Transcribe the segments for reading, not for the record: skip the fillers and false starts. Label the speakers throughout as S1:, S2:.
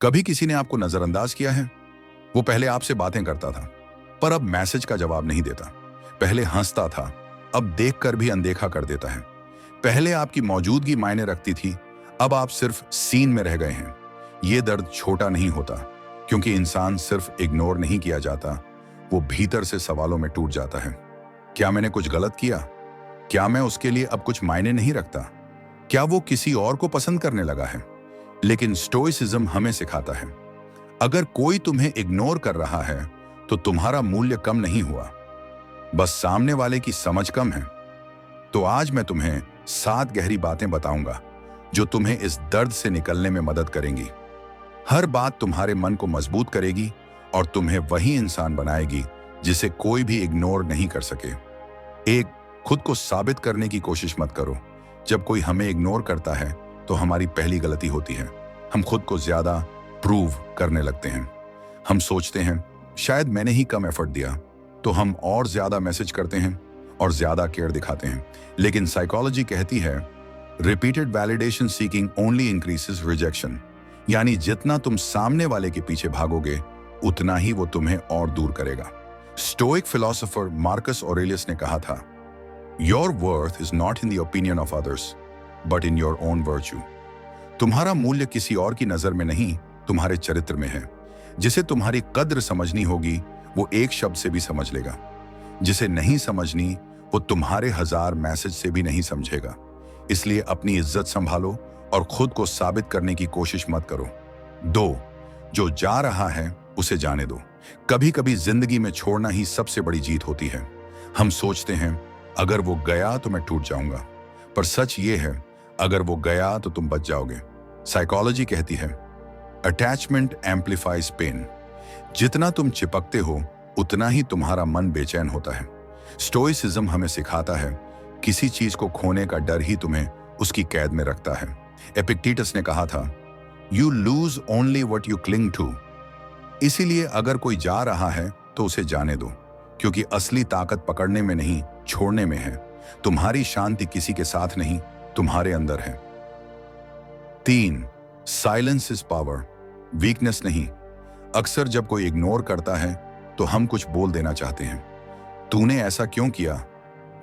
S1: कभी किसी ने आपको नजरअंदाज किया है? वो पहले आपसे बातें करता था, पर अब मैसेज का जवाब नहीं देता। पहले हंसता था, अब देखकर भी अनदेखा कर देता है। पहले आपकी मौजूदगी मायने रखती थी, अब आप सिर्फ सीन में रह गए हैं। ये दर्द छोटा नहीं होता, क्योंकि इंसान सिर्फ इग्नोर नहीं किया जाता, वो भीतर से सवालों में टूट जाता है। क्या मैंने कुछ गलत किया? क्या मैं उसके लिए अब कुछ मायने नहीं रखता? क्या वो किसी और को पसंद करने लगा है? लेकिन स्टोइसिज्म हमें सिखाता है, अगर कोई तुम्हें इग्नोर कर रहा है तो तुम्हारा मूल्य कम नहीं हुआ, बस सामने वाले की समझ कम है। तो आज मैं तुम्हें 7 गहरी बातें बताऊंगा जो तुम्हें इस दर्द से निकलने में मदद करेंगी। हर बात तुम्हारे मन को मजबूत करेगी और तुम्हें वही इंसान बनाएगी जिसे कोई भी इग्नोर नहीं कर सके। एक, खुद को साबित करने की कोशिश मत करो। जब कोई हमें इग्नोर करता है तो हमारी पहली गलती होती है, हम खुद को ज्यादा प्रूव करने लगते हैं। हम सोचते हैं शायद मैंने ही कम एफर्ट दिया, तो हम और ज्यादा मैसेज करते हैं और ज्यादा केयर दिखाते हैं। लेकिन साइकोलॉजी कहती है repeated validation seeking only increases rejection, यानी जितना तुम सामने वाले के पीछे भागोगे उतना ही वो तुम्हें और दूर करेगा। स्टोइक फिलोसोफर मार्कस ऑरेलियस ने कहा था, your worth is not in the opinion of others but in your own virtue. तुम्हारा मूल्य किसी और की नजर में नहीं, तुम्हारे चरित्र में है। जिसे तुम्हारी कद्र समझनी होगी वो एक शब्द से भी समझ लेगा। जिसे नहीं समझनी वो तुम्हारे 1000 मैसेज से भी नहीं समझेगा। इसलिए अपनी इज्जत संभालो और खुद को साबित करने की कोशिश मत करो। 2, जो जा रहा है उसे जाने दो। कभी कभी जिंदगी में छोड़ना ही सबसे बड़ी जीत होती है। हम सोचते हैं अगर वो गया तो मैं टूट जाऊंगा, पर सच ये है अगर वो गया तो तुम बच जाओगे। साइकोलॉजी कहती है अटैचमेंट एम्पलीफाइज पेन। जितना तुम चिपकते हो उतना ही तुम्हारा मन बेचैन होता है। स्टोइसिज्म हमें सिखाता है किसी चीज को खोने का डर ही तुम्हें उसकी कैद में रखता है। एपिक्टेटस ने कहा था you lose only what you cling to. इसीलिए अगर कोई जा रहा है तो उसे जाने दो, क्योंकि असली ताकत पकड़ने में नहीं, छोड़ने में है। तुम्हारी शांति किसी के साथ नहीं, तुम्हारे अंदर है। 3, साइलेंस इज पावर, वीकनेस नहीं। अक्सर जब कोई इग्नोर करता है तो हम कुछ बोल देना चाहते हैं, तूने ऐसा क्यों किया,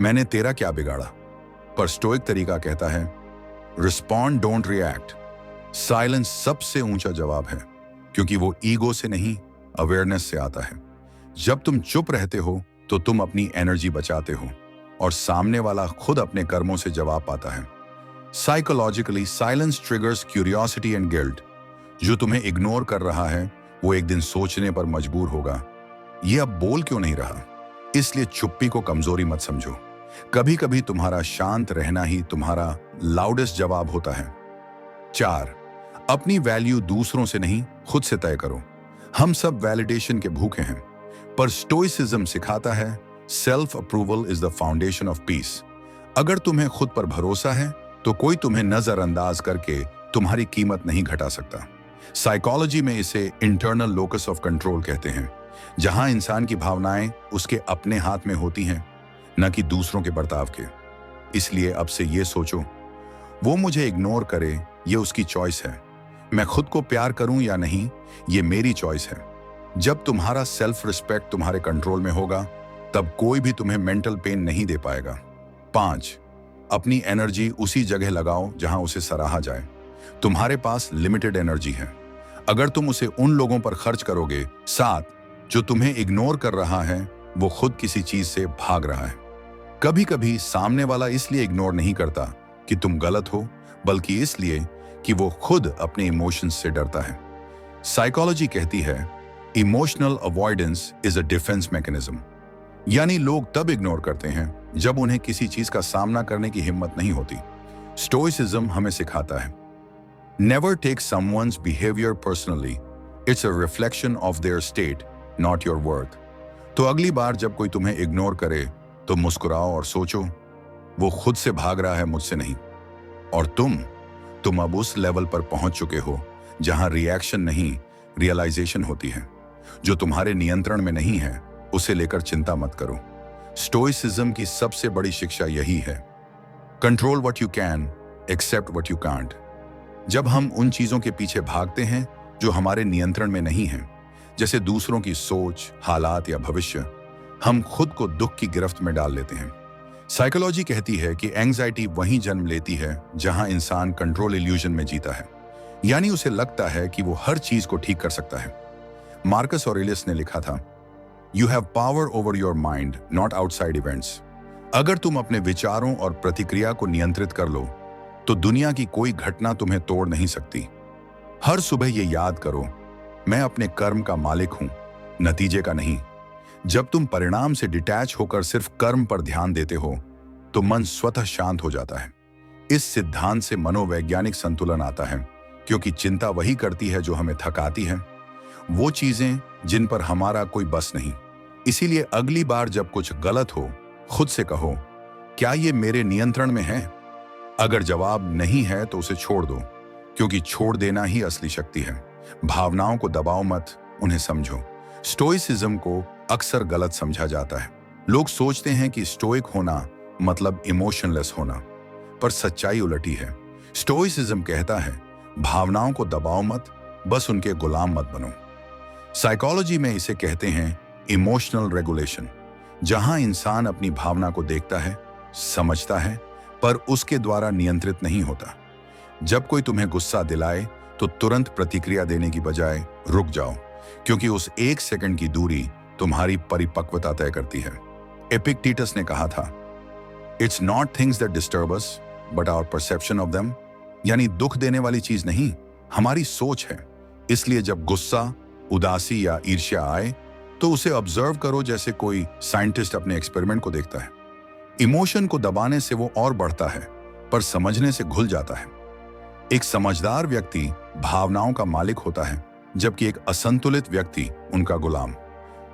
S1: मैंने तेरा क्या बिगाड़ा। पर स्टोइक तरीका कहता है रिस्पॉन्ड डोंट रिएक्ट। साइलेंस सबसे ऊंचा जवाब है, क्योंकि वो ईगो से नहीं, अवेयरनेस से आता है। जब तुम चुप रहते हो तो तुम अपनी एनर्जी बचाते हो और सामने वाला खुद अपने कर्मों से जवाब पाता है। Psychologically silence triggers curiosity and guilt. जो तुम्हें इग्नोर कर रहा है वो एक दिन सोचने पर मजबूर होगा, ये अब बोल क्यों नहीं रहा। इसलिए चुप्पी को कमजोरी मत समझो। कभी कभी तुम्हारा शांत रहना ही तुम्हारा लाउडेस्ट जवाब होता है। 4, अपनी वैल्यू दूसरों से नहीं, खुद से तय करो। हम सब वैलिडेशन के भूखे हैं, पर स्टोइसिज्म सिखाता है self approval is the foundation of peace. अगर तुम्हें खुद पर भरोसा है तो कोई तुम्हें नजरअंदाज करके तुम्हारी कीमत नहीं घटा सकता। साइकोलॉजी में इसे इंटरनल लोकस ऑफ कंट्रोल कहते हैं, जहां इंसान की भावनाएं उसके अपने हाथ में होती हैं, न कि दूसरों के बर्ताव के। इसलिए अब से ये सोचो, वो मुझे इग्नोर करे ये उसकी चॉइस है, मैं खुद को प्यार करूं या नहीं ये मेरी चॉइस है। जब तुम्हारा सेल्फ रिस्पेक्ट तुम्हारे कंट्रोल में होगा तब कोई भी तुम्हें मेंटल पेन नहीं दे पाएगा। 5, अपनी एनर्जी उसी जगह लगाओ जहां उसे सराहा जाए। तुम्हारे पास लिमिटेड एनर्जी है, अगर तुम उसे उन लोगों पर खर्च करोगे। 7, जो तुम्हें इग्नोर कर रहा है वो खुद किसी चीज से भाग रहा है। कभी कभी सामने वाला इसलिए इग्नोर नहीं करता कि तुम गलत हो, बल्कि इसलिए कि वो खुद अपने इमोशंस से डरता है। साइकोलॉजी कहती है emotional avoidance is a defence mechanism, यानी लोग तब इग्नोर करते हैं जब उन्हें किसी चीज का सामना करने की हिम्मत नहीं होती। स्टोइसिज्म हमें सिखाता है never take someone's behaviour personally, it's a reflection of their state not your worth. तो अगली बार जब कोई तुम्हें इग्नोर करे तो मुस्कुराओ और सोचो वो खुद से भाग रहा है, मुझसे नहीं। और तुम अब उस लेवल पर पहुंच चुके हो जहां रिएक्शन नहीं, रियलाइजेशन होती है। जो तुम्हारे नियंत्रण में नहीं है उसे लेकर चिंता मत करो। स्टोइसिज्म की सबसे बड़ी शिक्षा यही है, control what you can, accept what you can't. जब हम उन चीजों के पीछे भागते हैं जो हमारे नियंत्रण में नहीं है, जैसे दूसरों की सोच, हालात या भविष्य, हम खुद को दुख की गिरफ्त में डाल लेते हैं। साइकोलॉजी कहती है कि एंग्जाइटी वहीं जन्म लेती है जहां इंसान कंट्रोल इल्यूजन में जीता है, यानी उसे लगता है कि वो हर चीज को ठीक कर सकता है। मार्कस ऑरेलियस ने लिखा था, you have power over your mind, not outside events. अगर तुम अपने विचारों और प्रतिक्रिया को नियंत्रित कर लो तो दुनिया की कोई घटना तुम्हें तोड़ नहीं सकती। हर सुबह ये याद करो, मैं अपने कर्म का मालिक हूं, नतीजे का नहीं। जब तुम परिणाम से डिटैच होकर सिर्फ कर्म पर ध्यान देते हो तो मन स्वतः शांत हो जाता है। इस सिद्धांत से मनोवैज्ञानिक संतुलन आता है, क्योंकि चिंता वही करती है जो हमें थकाती है, वो चीजें जिन पर हमारा कोई बस नहीं। इसीलिए अगली बार जब कुछ गलत हो, खुद से कहो, क्या ये मेरे नियंत्रण में है? अगर जवाब नहीं है तो उसे छोड़ दो, क्योंकि छोड़ देना ही असली शक्ति है। भावनाओं को दबाओ मत, उन्हें समझो। स्टोइसिज्म को अक्सर गलत समझा जाता है। लोग सोचते हैं कि स्टोइक होना मतलब इमोशनलेस होना, पर सच्चाई उलटी है। स्टोइसिज्म कहता है, भावनाओं को दबाओ मत, बस उनके गुलाम मत बनो। साइकोलॉजी में इसे कहते हैं इमोशनल रेगुलेशन, जहां इंसान अपनी भावना को देखता है, समझता है, पर उसके द्वारा नियंत्रित नहीं होता। जब कोई तुम्हें गुस्सा दिलाए तो तुरंत प्रतिक्रिया देने की बजाय रुक जाओ, क्योंकि उस एक सेकंड की दूरी तुम्हारी परिपक्वता तय करती है। एपिक्टेटस ने कहा था, it's not things that disturb us but our perception of them, यानी दुख देने वाली चीज नहीं, हमारी सोच है। इसलिए जब गुस्सा, उदासी या ईर्ष्या आए तो उसे ऑब्जर्व करो, जैसे कोई साइंटिस्ट अपने एक्सपेरिमेंट को देखता है। इमोशन को दबाने से वो और बढ़ता है, पर समझने से घुल जाता है। एक समझदार व्यक्ति भावनाओं का मालिक होता है, जबकि एक असंतुलित व्यक्ति उनका गुलाम।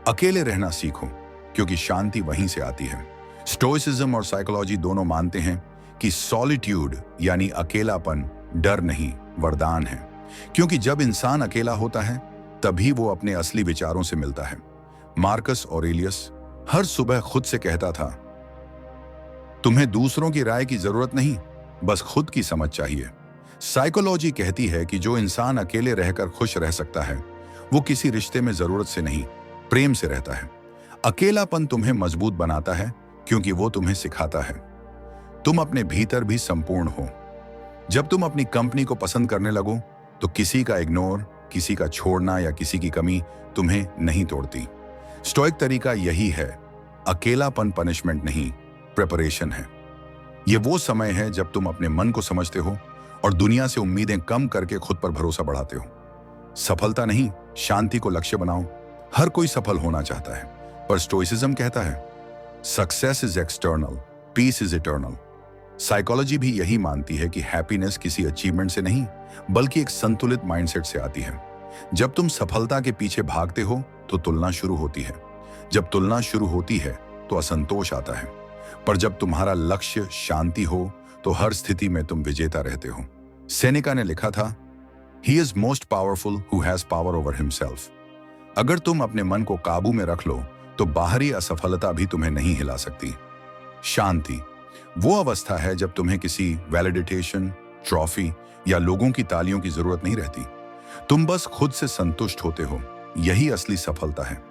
S1: अकेले रहना सीखो, क्योंकि शांति वहीं से आती है। स्टोइसिज्म और साइकोलॉजी दोनों मानते हैं कि सॉलिट्यूड यानी अकेलापन डर नहीं, वरदान है। क्योंकि जब इंसान अकेला होता है तभी वो अपने असली विचारों से मिलता है। मार्कस ऑरेलियस हर सुबह खुद से कहता था, तुम्हें दूसरों की राय की जरूरत नहीं, बस खुद की समझ चाहिए। साइकोलॉजी कहती है कि जो इंसान अकेले रहकर खुश रह सकता है वो किसी रिश्ते में जरूरत से नहीं, प्रेम से रहता है। अकेलापन तुम्हें मजबूत बनाता है, क्योंकि वो तुम्हें सिखाता है तुम अपने भीतर भी संपूर्ण हो। जब तुम अपनी कंपनी को पसंद करने लगो तो किसी का इग्नोर, किसी का छोड़ना या किसी की कमी तुम्हें नहीं तोड़ती। स्टोइक तरीका यही है, अकेलापन पनिशमेंट नहीं, प्रिपरेशन है। ये वो समय है जब तुम अपने मन को समझते हो और दुनिया से उम्मीदें कम करके खुद पर भरोसा बढ़ाते हो। सफलता नहीं, शांति को लक्ष्य बनाओ। हर कोई सफल होना चाहता है, पर स्टोइसिज्म कहता है, success is external, peace is eternal. Psychology भी यही मानती है कि हैप्पीनेस किसी अचीवमेंट से नहीं, बल्कि एक संतुलित माइंडसेट से आती है। जब तुम सफलता के पीछे भागते हो तो तुलना शुरू होती है। जब तुलना शुरू होती है तो असंतोष आता है, पर जब तुम्हारा लक्ष्य शांति हो तो हर स्थिति में तुम विजेता रहते हो। सेनेका ने लिखा था, he is most powerful who has power over himself. अगर तुम अपने मन को काबू में रख लो तो बाहरी असफलता भी तुम्हें नहीं हिला सकती। शांति वो अवस्था है जब तुम्हें किसी वैलिडेशन, ट्रॉफी या लोगों की तालियों की जरूरत नहीं रहती। तुम बस खुद से संतुष्ट होते हो। यही असली सफलता है।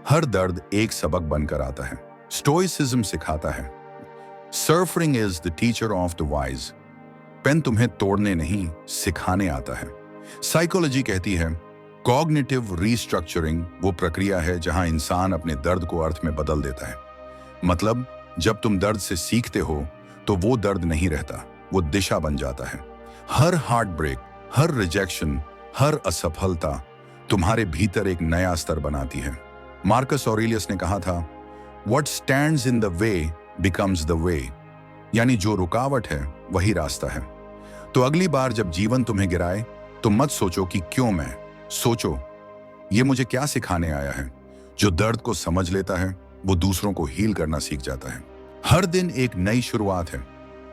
S1: हर दर्द एक सबक बनकर आता है। स्टोइसिज्म सिखाता है, suffering is the teacher of the wise. Pain तुम्हें तोड़ने नहीं, सिखाने आता है। साइकोलॉजी कहती है, कॉग्निटिव रीस्ट्रक्चरिंग वो प्रक्रिया है जहां इंसान अपने दर्द को अर्थ में बदल देता है। मतलब जब तुम दर्द से सीखते हो तो वो दर्द नहीं रहता, वो दिशा बन जाता है। हर हार्ट ब्रेक, हर रिजेक्शन, हर असफलता तुम्हारे भीतर एक नया स्तर बनाती है। मार्कस ऑरेलियस ने कहा था, what stands in the way becomes the way, यानी जो रुकावट है वही रास्ता है। तो अगली बार जब जीवन तुम्हें गिराए तो मत सोचो कि क्यों मैं, सोचो ये मुझे क्या सिखाने आया है। जो दर्द को समझ लेता है वो दूसरों को हील करना सीख जाता है। हर दिन एक नई शुरुआत है।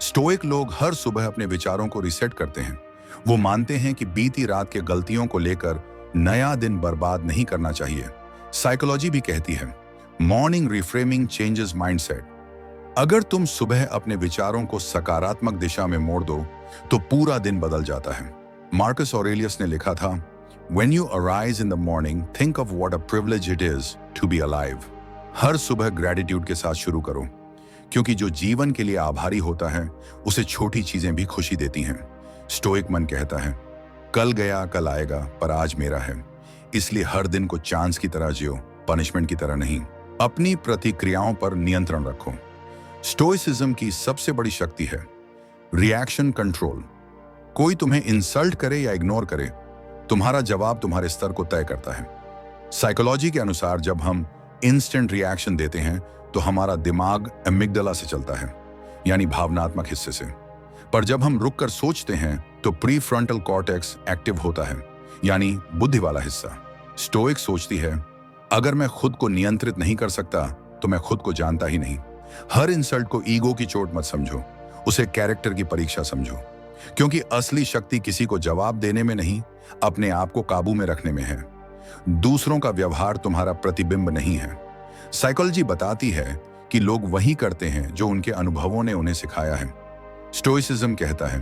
S1: स्टोइक लोग हर सुबह अपने विचारों को रिसेट करते हैं। वो मानते हैं कि बीती रात के गलतियों को लेकर नया दिन बर्बाद नहीं करना चाहिए। साइकोलॉजी भी कहती है, मॉर्निंग रिफ्रेमिंग चेंजेस माइंडसेट। अगर तुम सुबह अपने विचारों को सकारात्मक दिशा में मोड़ दो तो पूरा दिन बदल जाता है। मार्कस ऑरेलियस ने लिखा था, When you arise in the morning, think of what a privilege it is to be alive. हर सुबह ग्रेटिट्यूड के साथ शुरू करो, क्योंकि जो जीवन के लिए आभारी होता है उसे छोटी चीजें भी खुशी देती हैं। स्टोइक मन कहता है, कल गया कल आएगा पर आज मेरा है, इसलिए हर दिन को चांस की तरह जियो, पनिशमेंट की तरह नहीं। अपनी प्रतिक्रियाओं पर नियंत्रण रखो। स्टोइसिज्म की सबसे बड़ी शक्ति है रिएक्शन कंट्रोल। कोई तुम्हें इंसल्ट करे या इग्नोर करे, तुम्हारा जवाब तुम्हारे स्तर को तय करता है। साइकोलॉजी के अनुसार जब हम इंस्टेंट रिएक्शन देते हैं तो हमारा दिमाग एमिग्डाला से चलता है, यानी भावनात्मक हिस्से से। पर जब हम रुक कर सोचते हैं तो प्रीफ्रंटल कॉर्टेक्स एक्टिव होता है, यानी बुद्धि वाला हिस्सा। स्टोइक सोचती है, अगर मैं खुद को नियंत्रित नहीं कर सकता तो मैं खुद को जानता ही नहीं। हर इंसल्ट को ईगो की चोट मत समझो, उसे कैरेक्टर की परीक्षा समझो, क्योंकि असली शक्ति किसी को जवाब देने में नहीं, अपने आप को काबू में रखने में है। दूसरों का व्यवहार तुम्हारा प्रतिबिंब नहीं है। साइकोलॉजी बताती है कि लोग वही करते हैं जो उनके अनुभवों ने उन्हें सिखाया है। स्टोइसिज्म कहता है,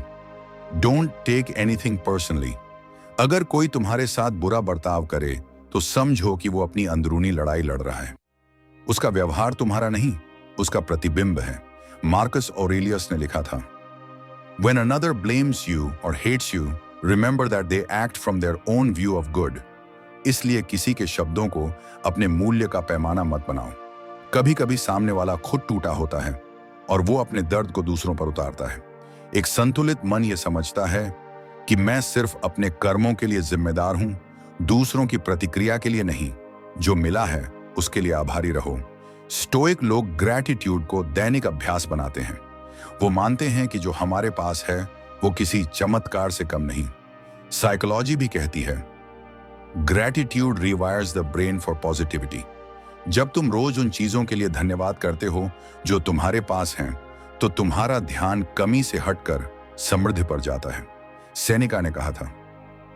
S1: डोंट टेक एनीथिंग पर्सनली। अगर कोई तुम्हारे साथ बुरा बर्ताव करे तो समझो कि वो अपनी अंदरूनी लड़ाई लड़ रहा है। उसका व्यवहार तुम्हारा नहीं, उसका प्रतिबिंब है। मार्कस ऑरेलियस ने लिखा था, When another blames you or hates you, remember that they act from their own view of good. इसलिए किसी के शब्दों को अपने मूल्य का पैमाना मत बनाओ। कभी कभी सामने वाला खुद टूटा होता है और वो अपने दर्द को दूसरों पर उतारता है। एक संतुलित मन ये समझता है कि मैं सिर्फ अपने कर्मों के लिए जिम्मेदार हूं, दूसरों की प्रतिक्रिया के लिए नहीं। जो मिला है उसके लिए आभारी रहो। स्टोइक लोग ग्रैटिट्यूड को दैनिक अभ्यास बनाते हैं। वो मानते हैं कि जो हमारे पास है वो किसी चमत्कार से कम नहीं। साइकोलॉजी भी कहती है, gratitude rewires the brain for positivity. जब तुम रोज उन चीजों के लिए धन्यवाद करते हो जो तुम्हारे पास हैं, तो तुम्हारा ध्यान कमी से हटकर समृद्धि पर जाता है। सेनेका ने कहा था,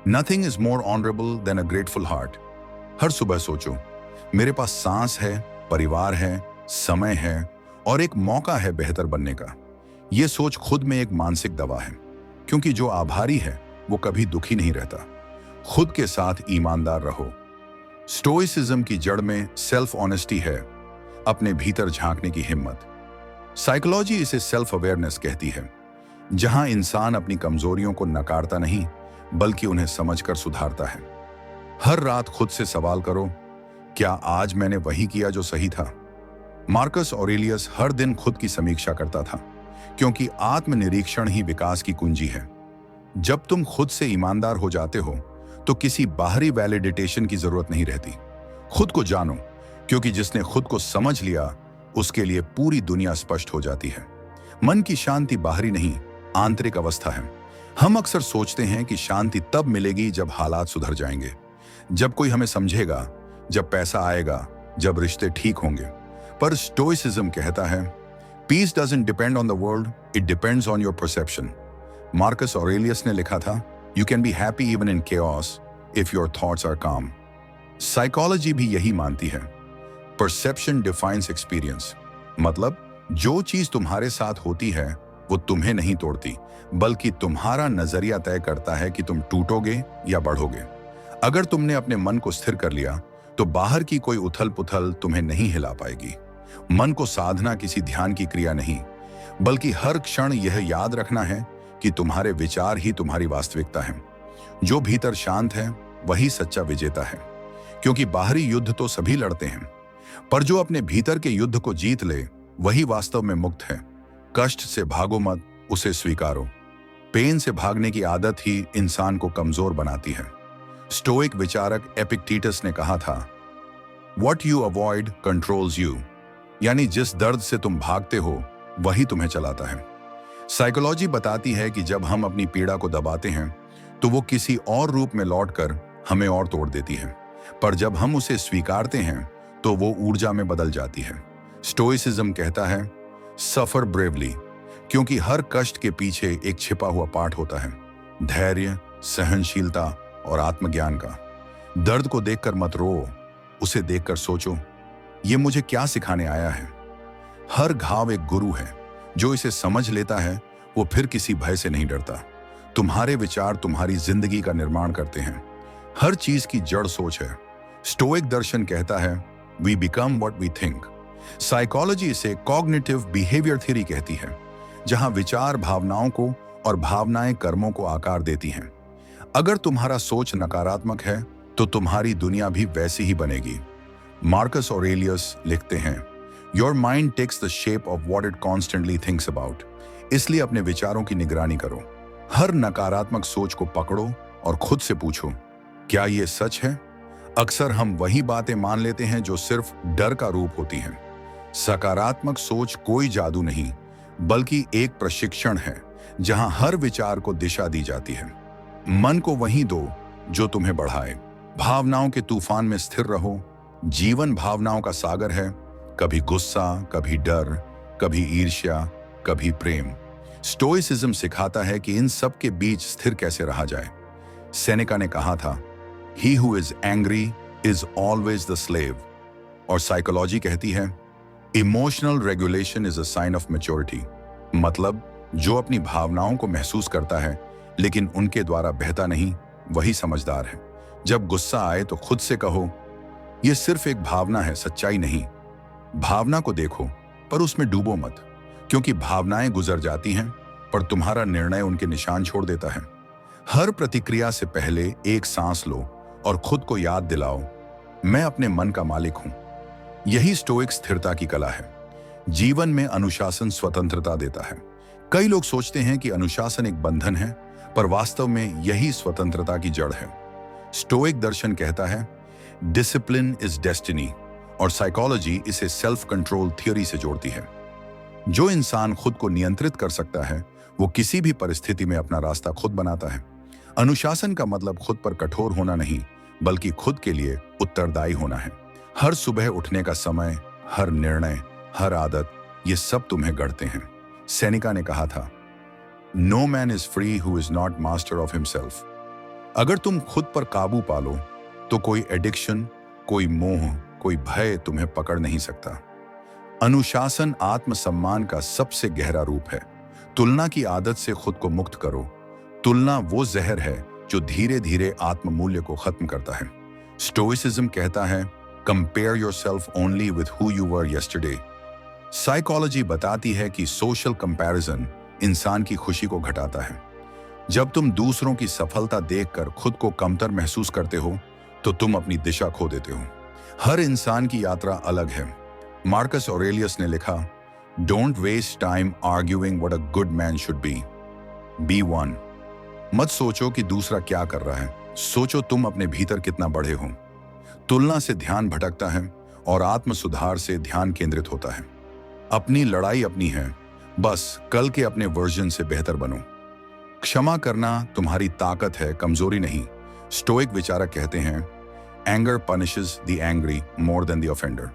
S1: nothing is more honourable than a grateful heart. हर सुबह सोचो, मेरे पास सांस है, परिवार है, समय है और एक मौका है बेहतर बनने का। यह सोच खुद में एक मानसिक दवा है, क्योंकि जो आभारी है वो कभी दुखी नहीं रहता। खुद के साथ ईमानदार रहो। स्टोइसिज्म की जड़ में सेल्फ ऑनेस्टी है, अपने भीतर झांकने की हिम्मत। साइकोलॉजी इसे सेल्फ अवेयरनेस कहती है, जहां इंसान अपनी कमजोरियों को नकारता नहीं बल्कि उन्हें समझकर सुधारता है। हर रात खुद से सवाल करो, क्या आज मैंने वही किया जो सही था? मार्कस ऑरेलियस हर दिन खुद की समीक्षा करता था, क्योंकि आत्मनिरीक्षण ही विकास की कुंजी है। जब तुम खुद से ईमानदार हो जाते हो तो किसी बाहरी वैलिडेटेशन की जरूरत नहीं रहती। खुद को जानो, क्योंकि जिसने खुद को समझ लिया उसके लिए पूरी दुनिया स्पष्ट हो जाती है। मन की शांति बाहरी नहीं, आंतरिक अवस्था है। हम अक्सर सोचते हैं कि शांति तब मिलेगी जब हालात सुधर जाएंगे, जब कोई हमें समझेगा, जब पैसा आएगा, जब रिश्ते ठीक होंगे। पर स्टोइसिज्म कहता है, peace doesn't depend on the world, it depends on your perception. Marcus Aurelius ने लिखा था, you can be happy even in chaos if your thoughts are calm. Psychology भी यही मानती है, परसेप्शन डिफाइंस एक्सपीरियंस। मतलब जो चीज तुम्हारे साथ होती है वो तुम्हें नहीं तोड़ती, बल्कि तुम्हारा नजरिया तय करता है कि तुम टूटोगे या बढ़ोगे। अगर तुमने अपने मन को स्थिर कर लिया तो बाहर की कोई उथल पुथल तुम्हें नहीं हिला पाएगी। मन को साधना किसी ध्यान की क्रिया नहीं, बल्कि हर क्षण यह याद रखना है कि तुम्हारे विचार ही तुम्हारी वास्तविकता है। जो भीतर शांत है वही सच्चा विजेता है, क्योंकि बाहरी युद्ध तो सभी लड़ते हैं, पर जो अपने भीतर के युद्ध को जीत ले वही वास्तव में मुक्त है। कष्ट से भागो मत, उसे स्वीकारो। पेन से भागने की आदत ही इंसान को कमजोर बनाती है। स्टोइक विचारक एपिक्टेटस ने कहा था, What you avoid controls you, यानी जिस दर्द से तुम भागते हो वही तुम्हें चलाता है। साइकोलॉजी बताती है कि जब हम अपनी पीड़ा को दबाते हैं तो वो किसी और रूप में लौटकर हमें और तोड़ देती है, पर जब हम उसे स्वीकारते हैं तो वो ऊर्जा में बदल जाती है। स्टोइसिज्म कहता है, सफर ब्रेवली, क्योंकि हर कष्ट के पीछे एक छिपा हुआ पाठ होता है, धैर्य, सहनशीलता और आत्मज्ञान का। दर्द को देखकर मत रो, उसे देखकर सोचो, ये मुझे क्या सिखाने आया है। हर घाव एक गुरु है, जो इसे समझ लेता है वो फिर किसी भय से नहीं डरता। तुम्हारे विचार तुम्हारी जिंदगी का निर्माण करते हैं। हर चीज की जड़ सोच है। स्टोइक दर्शन कहता है we become what we think. Psychology इसे कॉग्निटिव बिहेवियर थ्योरी कहती है, जहां विचार भावनाओं को और भावनाएं कर्मों को आकार देती हैं। अगर तुम्हारा सोच नकारात्मक है तो तुम्हारी दुनिया भी वैसी ही बनेगी। मार्कस ऑरेलियस लिखते हैं your mind takes the shape of what it constantly thinks about. इसलिए अपने विचारों की निगरानी करो। हर नकारात्मक सोच को पकड़ो और खुद से पूछो, क्या ये सच है? अक्सर हम वही बातें मान लेते हैं जो सिर्फ डर का रूप होती हैं। सकारात्मक सोच कोई जादू नहीं, बल्कि एक प्रशिक्षण है जहां हर विचार को दिशा दी जाती है। मन को वही दो जो तुम्हें बढ़ाए। भावनाओं के तूफान में स्थिर रहो। जीवन भावनाओं का सागर है, कभी गुस्सा, कभी डर, कभी ईर्ष्या, कभी प्रेम। स्टोइसिज्म सिखाता है कि इन सब के बीच स्थिर कैसे रहा जाए। सेनेका ने कहा था He who is angry is always the slave। और साइकोलॉजी कहती है emotional regulation is a sign of maturity. मतलब जो अपनी भावनाओं को महसूस करता है लेकिन उनके द्वारा बहता नहीं, वही समझदार है। जब गुस्सा आए तो खुद से कहो यह सिर्फ एक भावना है, सच्चाई नहीं। भावना को देखो पर उसमें डूबो मत, क्योंकि भावनाएं गुजर जाती हैं पर तुम्हारा निर्णय उनके निशान छोड़ देता है। हर प्रतिक्रिया से पहले एक सांस लो और खुद को याद दिलाओ मैं अपने मन का मालिक हूं। यही स्टोइक स्थिरता की कला है। जीवन में अनुशासन स्वतंत्रता देता है। कई लोग सोचते हैं कि अनुशासन एक बंधन है, पर वास्तव में यही स्वतंत्रता की जड़ है। स्टोइक दर्शन कहता है डिसिप्लिन इज डेस्टिनी, और साइकोलॉजी इसे सेल्फ कंट्रोल थ्योरी से जोड़ती है। जो इंसान खुद को नियंत्रित कर सकता है वो किसी भी परिस्थिति में अपना रास्ता खुद बनाता है। अनुशासन का मतलब खुद पर कठोर होना नहीं, बल्कि खुद के लिए उत्तरदायी होना है। हर सुबह उठने का समय, हर निर्णय, हर आदत, ये सब तुम्हें गढ़ते हैं। सेनेका ने कहा था no man is free who is not master of himself. अगर तुम खुद पर काबू पालो तो कोई एडिक्शन, कोई मोह, कोई भय तुम्हें पकड़ नहीं सकता। अनुशासन आत्मसम्मान का सबसे गहरा रूप है। तुलना की आदत से खुद को मुक्त करो। तुलना वो जहर है जो धीरे धीरे आत्ममूल्य को खत्म करता है। स्टोइसिज्म कहता है compare yourself only with who you were yesterday. Psychology बताती है कि सोशल कंपैरिजन इंसान की खुशी को घटाता है। जब तुम दूसरों की सफलता देखकर खुद को कमतर महसूस करते हो तो तुम अपनी दिशा खो देते हो। हर इंसान की यात्रा अलग है। मार्कस ऑरेलियस ने लिखा don't waste time arguing what a good man should be one. मत सोचो कि दूसरा क्या कर रहा है, सोचो तुम अपने भीतर कितना बढ़े हो। तुलना से ध्यान भटकता है और आत्म सुधार से ध्यान केंद्रित होता है। अपनी लड़ाई अपनी है, बस कल के अपने वर्जन से बेहतर बनो। क्षमा करना तुम्हारी ताकत है, कमजोरी नहीं। स्टोइक विचारक कहते हैं anger punishes the angry more than the offender.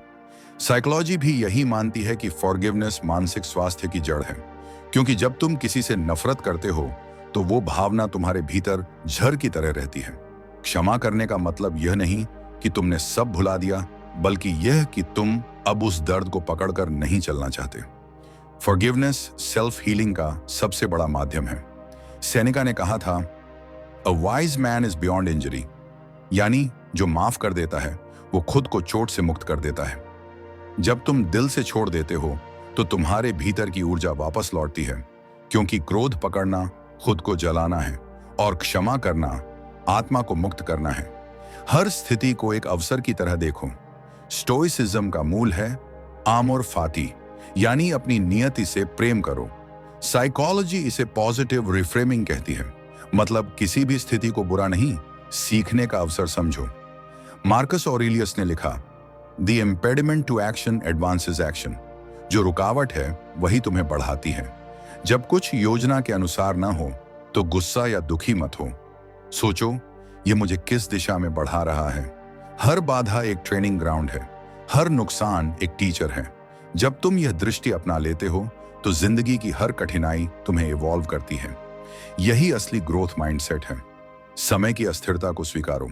S1: Psychology भी यही मानती है कि फॉरगिवनेस मानसिक स्वास्थ्य की जड़ है, क्योंकि जब तुम किसी से नफरत करते हो तो वो भावना तुम्हारे भीतर झर की तरह रहती है। क्षमा करने का मतलब यह नहीं कि तुमने सब भुला दिया, बल्कि यह कि तुम अब उस दर्द को पकड़कर नहीं चलना चाहते। फॉरगिवनेस सेल्फ हीलिंग का सबसे बड़ा माध्यम है। सेनेका ने कहा था a wise man is beyond injury, यानी जो माफ कर देता है वो खुद को चोट से मुक्त कर देता है। जब तुम दिल से छोड़ देते हो तो तुम्हारे भीतर की ऊर्जा वापस लौटती है, क्योंकि क्रोध पकड़ना खुद को जलाना है और क्षमा करना आत्मा को मुक्त करना है। हर स्थिति को एक अवसर की तरह देखो। स्टोइसिज्म का मूल है आमोर फाती, यानी अपनी नियति से प्रेम करो। साइकोलॉजी इसे पॉजिटिव रिफ्रेमिंग कहती है, मतलब किसी भी स्थिति को बुरा नहीं, सीखने का अवसर समझो। मार्कस ऑरेलियस ने लिखा the impediment to action advances action. जो रुकावट है वही तुम्हें बढ़ाती है। जब कुछ योजना के अनुसार ना हो तो गुस्सा या दुखी मत हो। सोचो ये मुझे किस दिशा में बढ़ा रहा है। हर बाधा एक ट्रेनिंग ग्राउंड है, हर नुकसान एक टीचर है। जब तुम यह दृष्टि अपना लेते हो तो जिंदगी की हर कठिनाई तुम्हें इवॉल्व करती है। यही असली ग्रोथ माइंडसेट है। समय की अस्थिरता को स्वीकारो।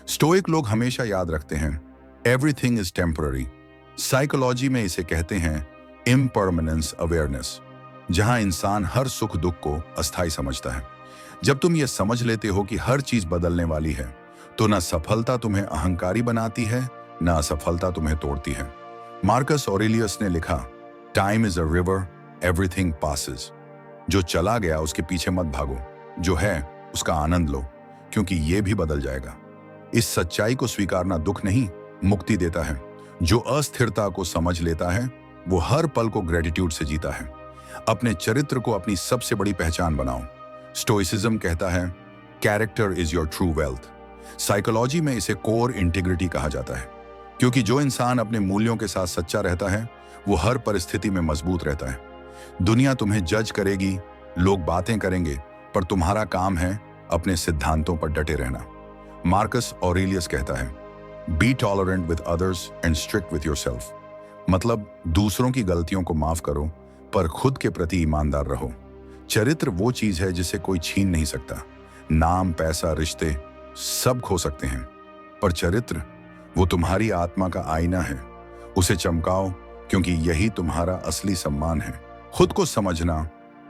S1: स्टोइक लोग हमेशा याद रखते हैं एवरीथिंग इज टेम्पररी। साइकोलॉजी में इसे कहते हैं इम्परमानेंस अवेयरनेस, जहां इंसान हर सुख दुख को अस्थायी समझता है। जब तुम यह समझ लेते हो कि हर चीज बदलने वाली है तो न सफलता तुम्हें अहंकारी बनाती है, न असफलता तुम्हें तोड़ती है। मार्कस ऑरेलियस ने लिखा, time is a river, everything passes. जो चला गया उसके पीछे मत भागो, जो है उसका आनंद लो, क्योंकि ये भी बदल जाएगा। इस सच्चाई को स्वीकारना दुख नहीं, मुक्ति देता है। जो अस्थिरता को समझ लेता है वो हर पल को ग्रेटिट्यूड से जीता है। अपने चरित्र को अपनी सबसे बड़ी पहचान बनाओ। स्टोइसिज्म कहता है, character is your true wealth. Psychology में इसे कोर इंटीग्रिटी कहा जाता है, क्योंकि जो इंसान अपने मूल्यों के साथ सच्चा रहता है वो हर परिस्थिति में मजबूत रहता है। दुनिया तुम्हें जज करेगी, लोग बातें करेंगे, पर तुम्हारा काम है अपने सिद्धांतों पर डटे रहना। मार्कस ऑरेलियस कहता है, be tolerant with others and strict with yourself. मतलब दूसरों की गलतियों को माफ करो, पर खुद के प्रति ईमानदार रहो। चरित्र वो चीज है जिसे कोई छीन नहीं सकता। नाम, पैसा, रिश्ते सब खो सकते हैं, पर चरित्र वो तुम्हारी आत्मा का आईना है। उसे चमकाओ, क्योंकि यही तुम्हारा असली सम्मान है। खुद को समझना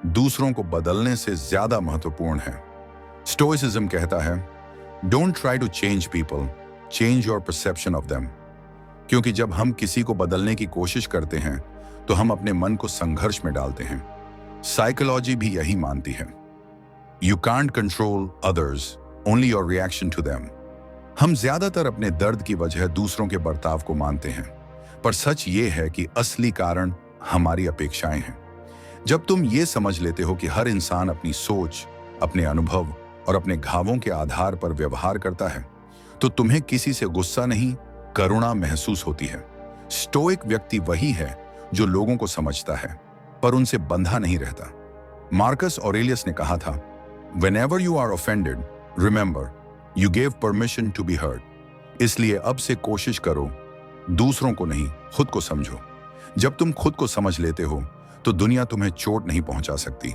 S1: दूसरों को बदलने से ज्यादा महत्वपूर्ण है। स्टोइसिज्म कहता है, don't try to change people, change your perception of them. क्योंकि जब हम किसी को बदलने की कोशिश करते हैं तो हम अपने मन को संघर्ष में डालते हैं। साइकोलॉजी भी यही मानती है। You can't control others, only your reaction to them. हम ज्यादातर अपने दर्द की वजह दूसरों के बर्ताव को मानते हैं, पर सच ये है कि असली कारण हमारी अपेक्षाएं हैं। जब तुम ये समझ लेते हो कि हर इंसान अपनी सोच, अपने अनुभव और अपने घावों के आधार पर व्यवहार करता है, तो तुम्हें किसी से गुस्सा नहीं, करुणा महसूस होती है। स्टोइक व्यक्ति वही है जो लोगों को समझता है पर उनसे बंधा नहीं रहता। मार्कस ऑरेलियस ने कहा था, whenever you are offended, remember you gave permission to be hurt. इसलिए अब से कोशिश करो, दूसरों को नहीं, खुद को समझो। जब तुम खुद को समझ लेते हो तो दुनिया तुम्हें चोट नहीं पहुंचा सकती।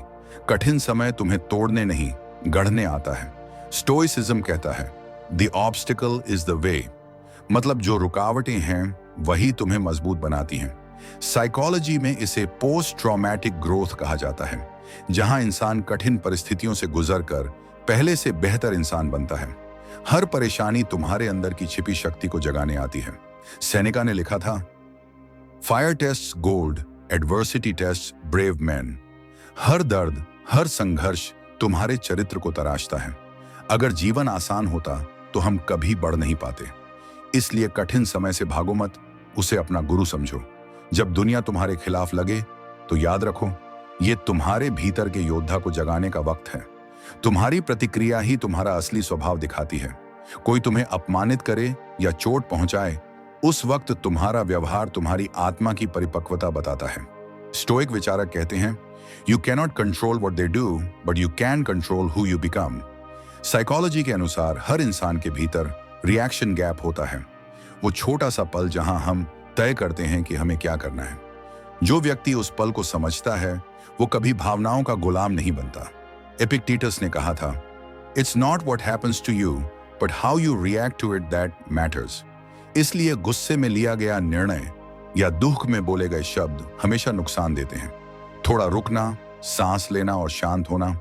S1: कठिन समय तुम्हें तोड़ने नहीं, गढ़ने आता है। स्टोइसिज्म कहता है, the obstacle is the way. मतलब जो रुकावटें हैं वही तुम्हें मजबूत बनाती हैं। साइकोलॉजी में इसे पोस्ट ट्रॉमेटिक ग्रोथ कहा जाता है, जहां इंसान कठिन परिस्थितियों से गुजरकर पहले से बेहतर इंसान बनता है। हर परेशानी तुम्हारे अंदर की छिपी शक्ति को जगाने आती है। सेनेका ने लिखा था, fire test gold, adversity test brave man. हर दर्द, हर संघर्ष तुम्हारे चरित्र को तराशता है। अगर जीवन आसान होता तो हम कभी बढ़ नहीं पाते। इसलिए कठिन समय से भागो मत, उसे अपना गुरु समझो। जब दुनिया तुम्हारे खिलाफ लगे तो याद रखो, ये तुम्हारे भीतर के योद्धा को जगाने का वक्त है। तुम्हारी प्रतिक्रिया ही तुम्हारा असली स्वभाव दिखाती है। कोई तुम्हें अपमानित करे या चोट पहुंचाए, उस वक्त तुम्हारा व्यवहार तुम्हारी आत्मा की परिपक्वता बताता है। स्टोइक विचारक कहते हैं, you cannot control what they do, but you can control who you become. Psychology के अनुसार हर इंसान के भीतर रिएक्शन गैप होता है, वो छोटा सा पल जहां हम तय करते हैं कि हमें क्या करना है। जो व्यक्ति उस पल को समझता है वो कभी भावनाओं का गुलाम नहीं बनता। एपिक्टेटस ने कहा था, it's not what happens to you but how you react to it that matters. इसलिए गुस्से में लिया गया निर्णय या दुख में बोले गए शब्द हमेशा नुकसान देते हैं। थोड़ा रुकना, सांस लेना और शांत होना,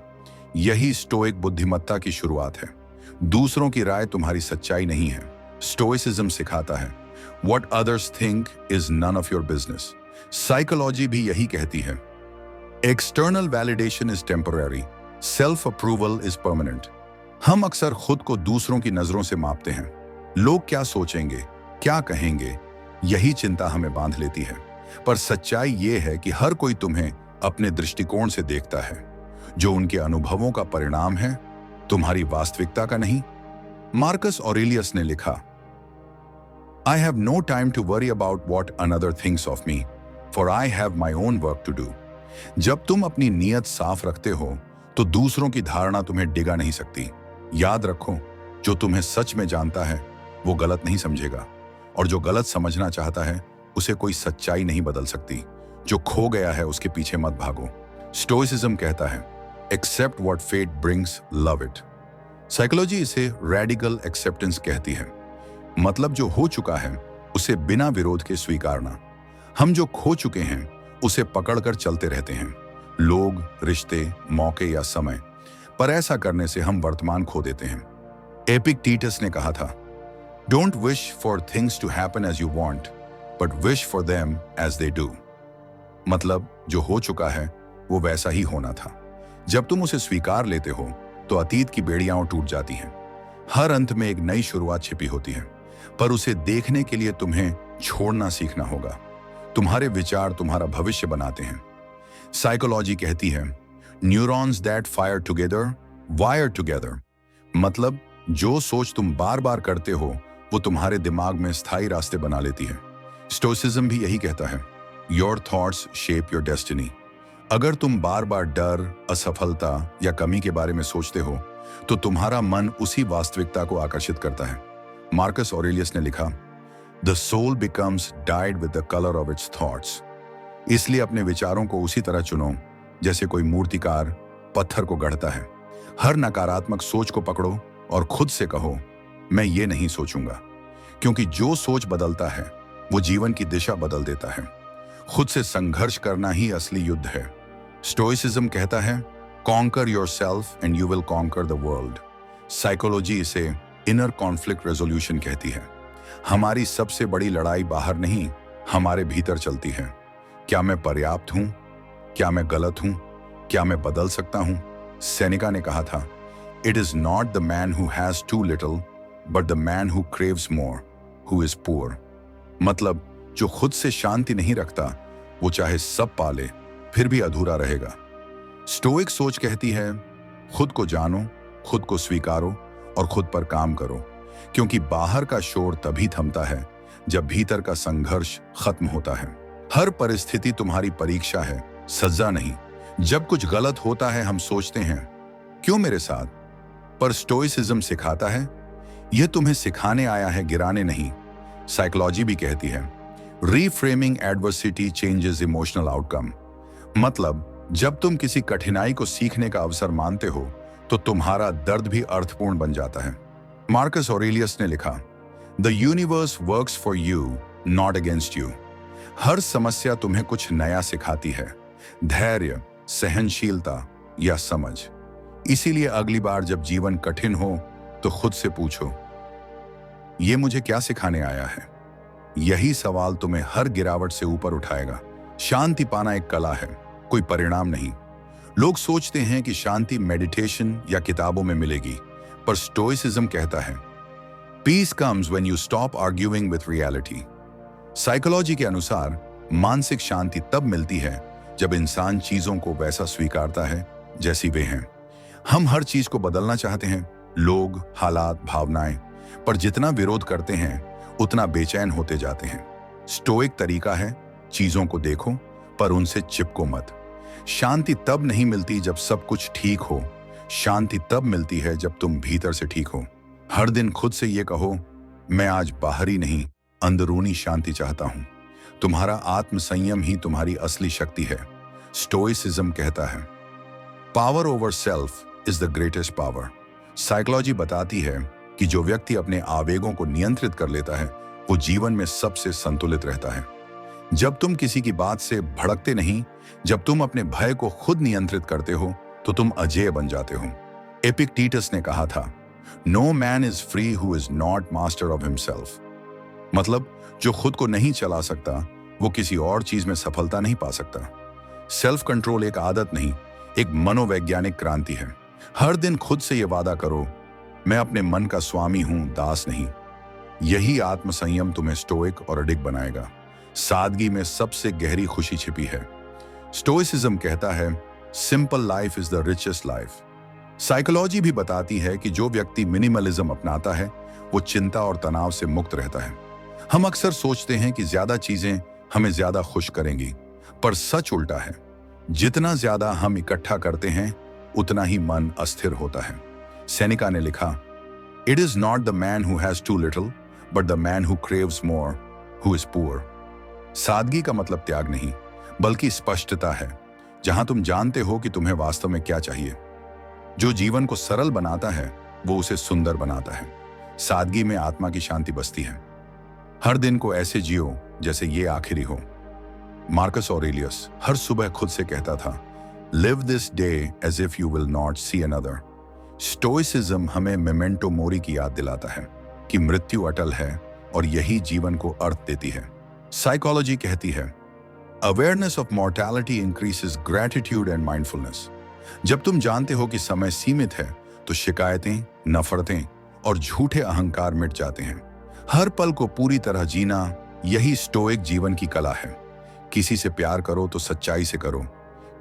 S1: यही स्टोइक बुद्धिमत्ता की शुरुआत है। दूसरों की राय तुम्हारी सच्चाई नहीं है। स्टोइसिज्म सिखाता है, what others think is none of your business. Psychology भी यही कहती है, external validation is temporary, self approval is permanent. हम अक्सर खुद को दूसरों की नजरों से मापते हैं। लोग क्या सोचेंगे, क्या कहेंगे, यही चिंता हमें बांध लेती है। पर सच्चाई ये है कि हर कोई तुम्हें अपने दृष्टिकोण से देखता है, जो उनके अनुभवों का परिणाम है, तुम्हारी वास्तविकता का नहीं। मार्कस ऑरेलियस ने लिखा, I have no time to worry about what another thinks of me, for I have my own work to do. जब तुम अपनी नीयत साफ रखते हो तो दूसरों की धारणा तुम्हें डिगा नहीं सकती। याद रखो, जो तुम्हें सच में जानता है वो गलत नहीं समझेगा, और जो गलत समझना चाहता है उसे कोई सच्चाई नहीं बदल सकती। जो खो गया है उसके पीछे मत भागो। स्टोइसिज्म कहता है, accept what fate brings, love it. Psychology इसे रेडिकल एक्सेप्टेंस कहती है। मतलब जो हो चुका है उसे बिना विरोध के स्वीकारना। हम जो खो चुके हैं उसे पकड़कर चलते रहते हैं, लोग, रिश्ते, मौके या समय, पर ऐसा करने से हम वर्तमान खो देते हैं। एपिक्टेटस ने कहा था, don't wish for things to happen as you want, but wish for them as they do. मतलब जो हो चुका है वो वैसा ही होना था। जब तुम उसे स्वीकार लेते हो तो अतीत की बेड़ियां टूट जाती हैं। हर अंत में एक नई शुरुआत छिपी होती है, पर उसे देखने के लिए तुम्हें छोड़ना सीखना होगा। तुम्हारे विचार तुम्हारा भविष्य बनाते हैं। साइकोलॉजी कहती है, neurons that fire together wire together. मतलब जो सोच तुम बार बार करते हो वो तुम्हारे दिमाग में स्थायी रास्ते बना लेती है। स्टोइसिज्म भी यही कहता है, your thoughts shape your destiny. अगर तुम बार बार डर, असफलता या कमी के बारे में सोचते हो तो तुम्हारा मन उसी वास्तविकता को आकर्षित करता है। मार्कस ऑरेलियस ने लिखा, the soul becomes dyed with the colour of its thoughts. इसलिए अपने विचारों को उसी तरह चुनो जैसे कोई मूर्तिकार पत्थर को गढ़ता है। हर नकारात्मक सोच को पकड़ो और खुद से कहो, मैं ये नहीं सोचूंगा, क्योंकि जो सोच बदलता है वो जीवन की दिशा बदल देता है। खुद से संघर्ष करना ही असली युद्ध है। स्टोइसिज्म कहता है, conquer yourself and you will conquer the world. Psychology इसे इनर कॉन्फ्लिक्ट रेजोल्यूशन कहती है। हमारी सबसे बड़ी लड़ाई बाहर नहीं, हमारे भीतर चलती है। क्या मैं पर्याप्त हूं? क्या मैं गलत हूं? क्या मैं बदल सकता हूं? सेनेका ने कहा था, it is not the man who has too little but the man who craves more who is poor. मतलब जो खुद से शांति नहीं रखता वो चाहे सब पाले फिर भी अधूरा रहेगा। स्टोइक सोच कहती है, खुद को जानो, खुद को स्वीकारो और खुद पर काम करो, क्योंकि बाहर का शोर तभी थमता है जब भीतर का संघर्ष खत्म होता है। हर परिस्थिति तुम्हारी परीक्षा है, सजा नहीं। जब कुछ गलत होता है हम सोचते हैं, क्यों मेरे साथ? पर स्टोइसिज्म सिखाता है, यह तुम्हें सिखाने आया है, गिराने नहीं। साइकोलॉजी भी कहती है, reframing adversity changes emotional outcome. मतलब जब तुम किसी कठिनाई को सीखने का अवसर मानते हो तो तुम्हारा दर्द भी अर्थपूर्ण बन जाता है। मार्कस ऑरेलियस ने लिखा, the universe works for you not against you. हर समस्या तुम्हें कुछ नया सिखाती है, धैर्य, सहनशीलता या समझ। इसीलिए अगली बार जब जीवन कठिन हो तो खुद से पूछो, ये मुझे क्या सिखाने आया है? यही सवाल तुम्हें हर गिरावट से ऊपर उठाएगा। शांति पाना एक कला है, कोई परिणाम नहीं। लोग सोचते हैं कि शांति मेडिटेशन या किताबों में मिलेगी, पर स्टोइसिज्म कहता है, peace comes when you stop arguing with reality. Psychology के अनुसार मानसिक शांति तब मिलती है जब इंसान चीजों को वैसा स्वीकारता है जैसी वे हैं। हम हर चीज को बदलना चाहते हैं, लोग, हालात, भावनाएं, पर जितना विरोध करते हैं उतना बेचैन होते जाते हैं। स्टोइक तरीका है, चीजों को देखो पर उनसे चिपको मत। शांति तब नहीं मिलती जब सब कुछ ठीक हो, शांति तब मिलती है जब तुम भीतर से ठीक हो। हर दिन खुद से ये कहो, मैं आज बाहरी नहीं अंदरूनी शांति चाहता हूं। तुम्हारा आत्म संयम ही तुम्हारी असली शक्ति है। स्टोइसिज्म कहता है, power over self is the greatest power. Psychology बताती है कि जो व्यक्ति अपने आवेगों को नियंत्रित कर लेता है वो जीवन में सबसे संतुलित रहता है। जब तुम किसी की बात से भड़कते नहीं, जब तुम अपने भय को खुद नियंत्रित करते हो तो तुम अजेय बन जाते हो। एपिक्टेटस ने कहा था, no man is free who is not master of himself. मतलब जो खुद को नहीं चला सकता वो किसी और चीज में सफलता नहीं पा सकता। सेल्फ कंट्रोल एक आदत नहीं, एक मनोवैज्ञानिक क्रांति है। हर दिन खुद से यह वादा करो, मैं अपने मन का स्वामी हूं, दास नहीं। यही आत्म संयम तुम्हें स्टोइक और अडिग बनाएगा। सादगी में सबसे गहरी खुशी छिपी है। स्टोइसिज्म कहता है, simple life is the richest life. Psychology भी बताती है कि जो व्यक्ति मिनिमलिज्म अपनाता है वो चिंता और तनाव से मुक्त रहता है। हम अक्सर सोचते हैं कि ज्यादा चीजें हमें ज्यादा खुश करेंगी, पर सच उल्टा है। जितना ज्यादा हम इकट्ठा करते हैं उतना ही मन अस्थिर होता है। सेनेका ने लिखा, it is not the man who has too little but the man who craves more who is poor. सादगी का मतलब त्याग नहीं बल्कि स्पष्टता है, जहां तुम जानते हो कि तुम्हें वास्तव में क्या चाहिए। जो जीवन को सरल बनाता है वो उसे सुंदर बनाता है। सादगी में आत्मा की शांति बसती है। हर दिन को ऐसे जियो जैसे ये आखिरी हो। मार्कस ऑरेलियस हर सुबह खुद से कहता था, live this day as if you will not see another. Stoicism हमें मेमेंटो मोरी की याद दिलाता है कि मृत्यु अटल है और यही जीवन को अर्थ देती है। साइकोलॉजी कहती है awareness of mortality increases gratitude and mindfulness. जब तुम जानते हो कि समय सीमित है तो शिकायतें, नफरतें और झूठे अहंकार मिट जाते हैं। हर पल को पूरी तरह जीना, यही स्टोइक जीवन की कला है। किसी से प्यार करो तो सच्चाई से करो,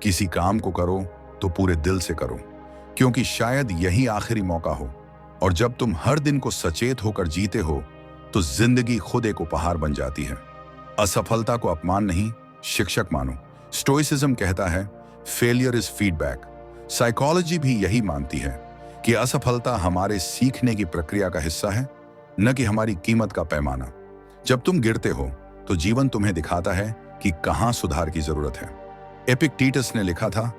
S1: किसी काम को करो तो पूरे दिल से करो, क्योंकि शायद यही आखिरी मौका हो। और जब तुम हर दिन को सचेत होकर जीते हो तो जिंदगी खुद एक उपहार बन जाती है। असफलता को अपमान नहीं, शिक्षक मानो। स्टोइसिज्म कहता है फेलियर इज फीडबैक। साइकोलॉजी भी यही मानती है कि असफलता हमारे सीखने की प्रक्रिया का हिस्सा है, न कि हमारी कीमत का पैमाना। जब तुम गिरते हो तो जीवन तुम्हें दिखाता है कि कहां सुधार की जरूरत है। एपिक्टेटस ने लिखा था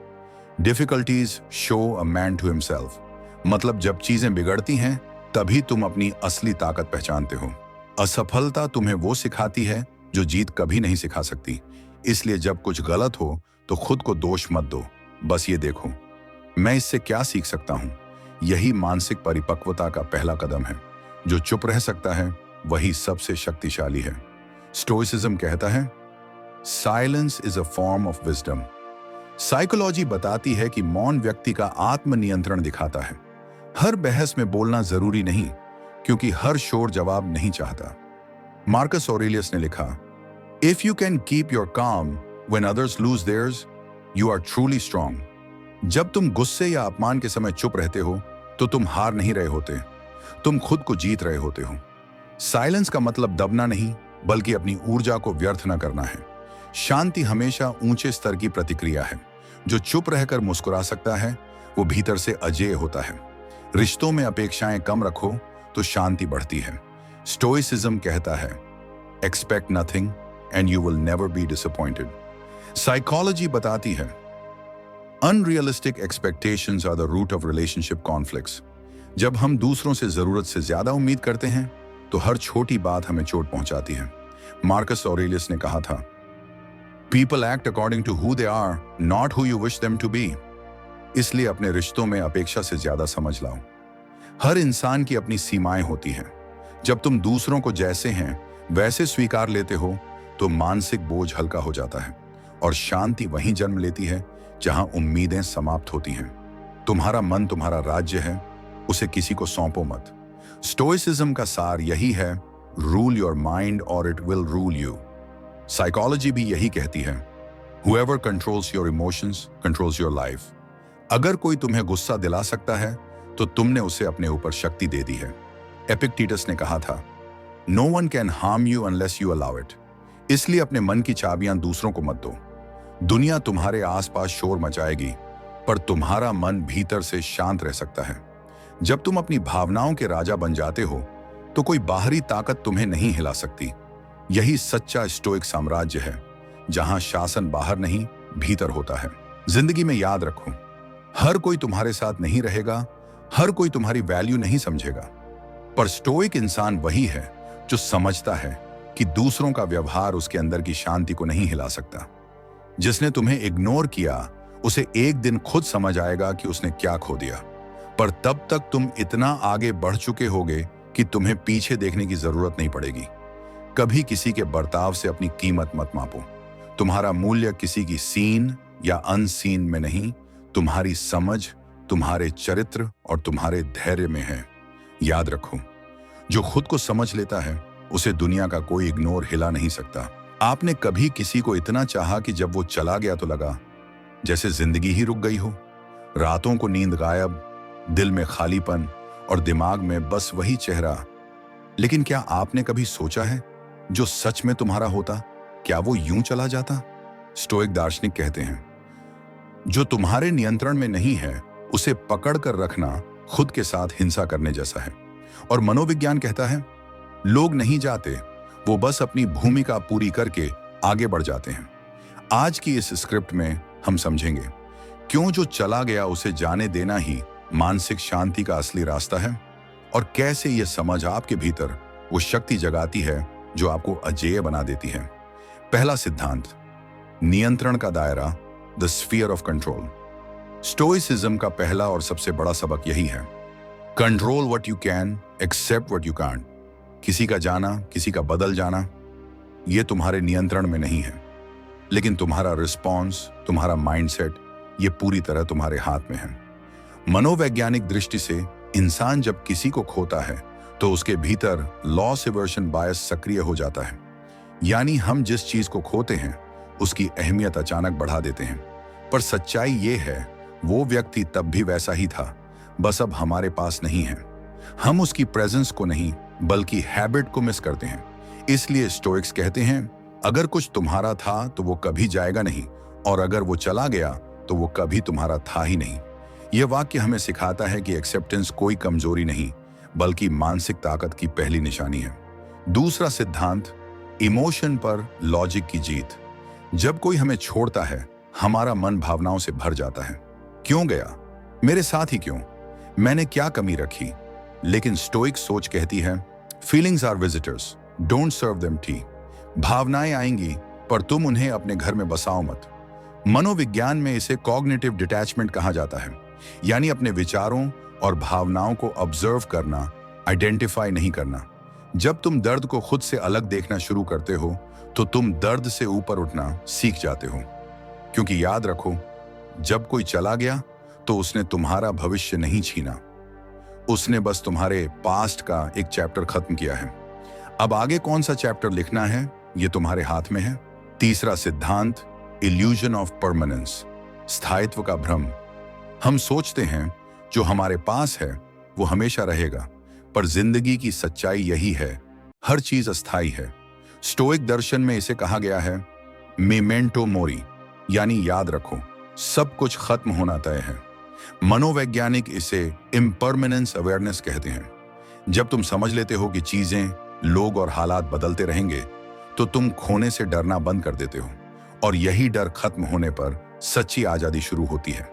S1: difficulties show a man to himself. मतलब जब चीजें बिगड़ती हैं तभी तुम अपनी असली ताकत पहचानते हो। असफलता तुम्हें वो सिखाती है जो जीत कभी नहीं सिखा सकती। इसलिए जब कुछ गलत हो तो खुद को दोष मत दो, बस ये देखो मैं इससे क्या सीख सकता हूं। यही मानसिक परिपक्वता का पहला कदम है। जो चुप रह सकता है वही सबसे शक्तिशाली है। स्टोइसिज्म कहता है silence is a form of wisdom. Psychology बताती है कि मौन व्यक्ति का आत्मनियंत्रण दिखाता है। हर बहस में बोलना जरूरी नहीं, क्योंकि हर शोर जवाब नहीं चाहता। मार्कस ऑरेलियस ने लिखा if you can keep your calm when others lose theirs, you are truly strong. जब तुम गुस्से या अपमान के समय चुप रहते हो तो तुम हार नहीं रहे होते, तुम खुद को जीत रहे होते हो। साइलेंस का मतलब दबना नहीं, बल्कि अपनी ऊर्जा को व्यर्थ न करना है। शांति हमेशा ऊंचे स्तर की प्रतिक्रिया है। जो चुप रहकर मुस्कुरा सकता है वो भीतर से अजेय होता है। रिश्तों में अपेक्षाएं कम रखो तो शांति बढ़ती है। स्टोइसिज्म कहता है expect nothing and you will never be disappointed. Psychology बताती है unrealistic expectations are the root of relationship conflicts. जब हम दूसरों से जरूरत से ज्यादा उम्मीद करते हैं तो हर छोटी बात हमें चोट पहुंचाती है। मार्कस ऑरेलियस ने कहा था people act according to who they are, not who you wish them to be. इसलिए अपने रिश्तों में अपेक्षा से ज्यादा समझ लाओ। हर इंसान की अपनी सीमाएं होती हैं। जब तुम दूसरों को जैसे हैं वैसे स्वीकार लेते हो तो मानसिक बोझ हल्का हो जाता है और शांति वहीं जन्म लेती है जहां उम्मीदें समाप्त होती हैं। तुम्हारा मन तुम्हारा राज्य है, उसे किसी को सौंपो मत। स्टोइसिज्म का सार यही है रूल योर माइंड और it will rule you. Psychology भी यही कहती है whoever controls your emotions controls your life। अगर कोई तुम्हें गुस्सा दिला सकता है तो तुमने उसे अपने ऊपर शक्ति दे दी है। एपिक्टेटस ने कहा था no one can harm you unless you allow it। इसलिए अपने मन की चाबियां दूसरों को मत दो। दुनिया तुम्हारे आसपास शोर मचाएगी, पर तुम्हारा मन भीतर से शांत रह सकता है। जब तुम अपनी भावनाओं के राजा बन जाते हो तो कोई बाहरी ताकत तुम्हें नहीं हिला सकती। यही सच्चा स्टोइक साम्राज्य है, जहां शासन बाहर नहीं भीतर होता है। जिंदगी में याद रखो हर कोई तुम्हारे साथ नहीं रहेगा, हर कोई तुम्हारी वैल्यू नहीं समझेगा, पर स्टोइक इंसान वही है जो समझता है कि दूसरों का व्यवहार उसके अंदर की शांति को नहीं हिला सकता। जिसने तुम्हें इग्नोर किया उसे एक दिन खुद समझ आएगा कि उसने क्या खो दिया, पर तब तक तुम इतना आगे बढ़ चुके होगे कि तुम्हें पीछे देखने की जरूरत नहीं पड़ेगी। कभी किसी के बर्ताव से अपनी कीमत मत मापो। तुम्हारा मूल्य किसी की सीन या अनसीन में नहीं, तुम्हारी समझ, तुम्हारे चरित्र और तुम्हारे धैर्य में है। याद रखो जो खुद को समझ लेता है उसे दुनिया का कोई इग्नोर हिला नहीं सकता। आपने कभी किसी को इतना चाहा कि जब वो चला गया तो लगा जैसे जिंदगी ही रुक गई हो। रातों को नींद गायब, दिल में खालीपन और दिमाग में बस वही चेहरा। लेकिन क्या आपने कभी सोचा है जो सच में तुम्हारा होता, क्या वो यूं चला जाता? स्टोइक दार्शनिक कहते हैं जो तुम्हारे नियंत्रण में नहीं है उसे पकड़ कर रखना खुद के साथ हिंसा करने जैसा है। और मनोविज्ञान कहता है लोग नहीं जाते, वो बस अपनी भूमिका पूरी करके आगे बढ़ जाते हैं। आज की इस स्क्रिप्ट में हम समझेंगे क्यों जो चला गया उसे जाने देना ही मानसिक शांति का असली रास्ता है, और कैसे यह समझ आपके भीतर वो शक्ति जगाती है जो आपको अजेय बना देती है। पहला सिद्धांत, नियंत्रण का दायरा, the sphere of control. Stoicism का पहला और सबसे बड़ा सबक यही है, control what you can, accept what you can't. किसी का जाना, किसी का बदल जाना, यह तुम्हारे नियंत्रण में नहीं है, लेकिन तुम्हारा रिस्पॉन्स, तुम्हारा माइंडसेट, ये पूरी तरह तुम्हारे हाथ में है। मनोवैज्ञानिक दृष्टि से इंसान जब किसी को खोता है तो उसके भीतर लॉस एवर्शन बायस सक्रिय हो जाता है। यानी हम जिस चीज को खोते हैं उसकी अहमियत अचानक बढ़ा देते हैं। पर सच्चाई ये है, वो व्यक्ति तब भी वैसा ही था, बस अब हमारे पास नहीं है। हम उसकी प्रेजेंस को नहीं बल्कि हैबिट को मिस करते हैं। इसलिए स्टोइक्स कहते हैं, अगर कुछ तुम्हारा था तो वो कभी जाएगा नहीं, और अगर वो चला गया तो वो कभी तुम्हारा था ही नहीं। यह वाक्य हमें सिखाता है कि एक्सेप्टेंस कोई कमजोरी नहीं बल्कि मानसिक ताकत की पहली निशानी है। दूसरा सिद्धांत, इमोशन पर लॉजिक की जीत। जब कोई हमें छोड़ता है, हमारा मन भावनाओं से भर जाता है। क्यों गया? मेरे साथ ही क्यों? मैंने क्या कमी रखी? लेकिन स्टोइक सोच कहती है, feelings are visitors, don't serve them tea. भावनाएं आएंगी पर तुम उन्हें अपने घर में बसाओ मत। मनोविज्ञान में इसे कॉग्निटिव डिटैचमेंट कहा जाता है, यानी अपने विचारों और भावनाओं को ऑब्जर्व करना, आइडेंटिफाई नहीं करना। जब तुम दर्द को खुद से अलग देखना शुरू करते हो तो तुम दर्द से ऊपर उठना सीख जाते हो। क्योंकि याद रखो, जब कोई चला गया तो उसने तुम्हारा भविष्य नहीं छीना, उसने बस तुम्हारे पास्ट का एक चैप्टर खत्म किया है। अब आगे कौन सा चैप्टर लिखना है, ये तुम्हारे हाथ में है। तीसरा सिद्धांत, इल्यूजन ऑफ परमानेंस, स्थायित्व का भ्रम। हम सोचते हैं जो हमारे पास है वो हमेशा रहेगा, पर जिंदगी की सच्चाई यही है, हर चीज अस्थायी है। स्टोइक दर्शन में इसे कहा गया है मेमेंटो मोरी, यानी याद रखो, सब कुछ खत्म होना तय है। मनोवैज्ञानिक इसे इम्परमानेंस अवेयरनेस कहते हैं। जब तुम समझ लेते हो कि चीजें, लोग और हालात बदलते रहेंगे तो तुम खोने से डरना बंद कर देते हो, और यही डर खत्म होने पर सच्ची आजादी शुरू होती है।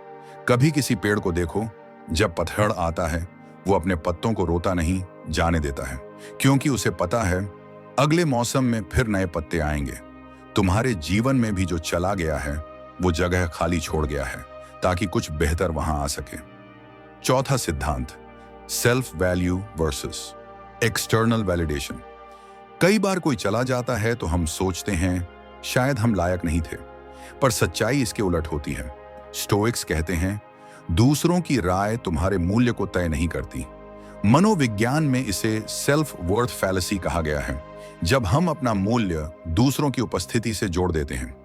S1: कभी किसी पेड़ को देखो, जब पतझड़ आता है वो अपने पत्तों को रोता नहीं, जाने देता है, क्योंकि उसे पता है अगले मौसम में फिर नए पत्ते आएंगे। तुम्हारे जीवन में भी जो चला गया है वो जगह खाली छोड़ गया है ताकि कुछ बेहतर वहां आ सके। चौथा सिद्धांत, self value versus external validation. कई बार कोई चला जाता है तो हम सोचते हैं शायद हम लायक नहीं थे, पर सच्चाई इसके उलट होती है। स्टोइक्स कहते हैं, दूसरों की राय तुम्हारे मूल्य को तय नहीं करती। मनोविज्ञान में इसे सेल्फ वर्थ फैलेसी कहा गया है, जब हम अपना मूल्य दूसरों की उपस्थिति से जोड़ देते हैं।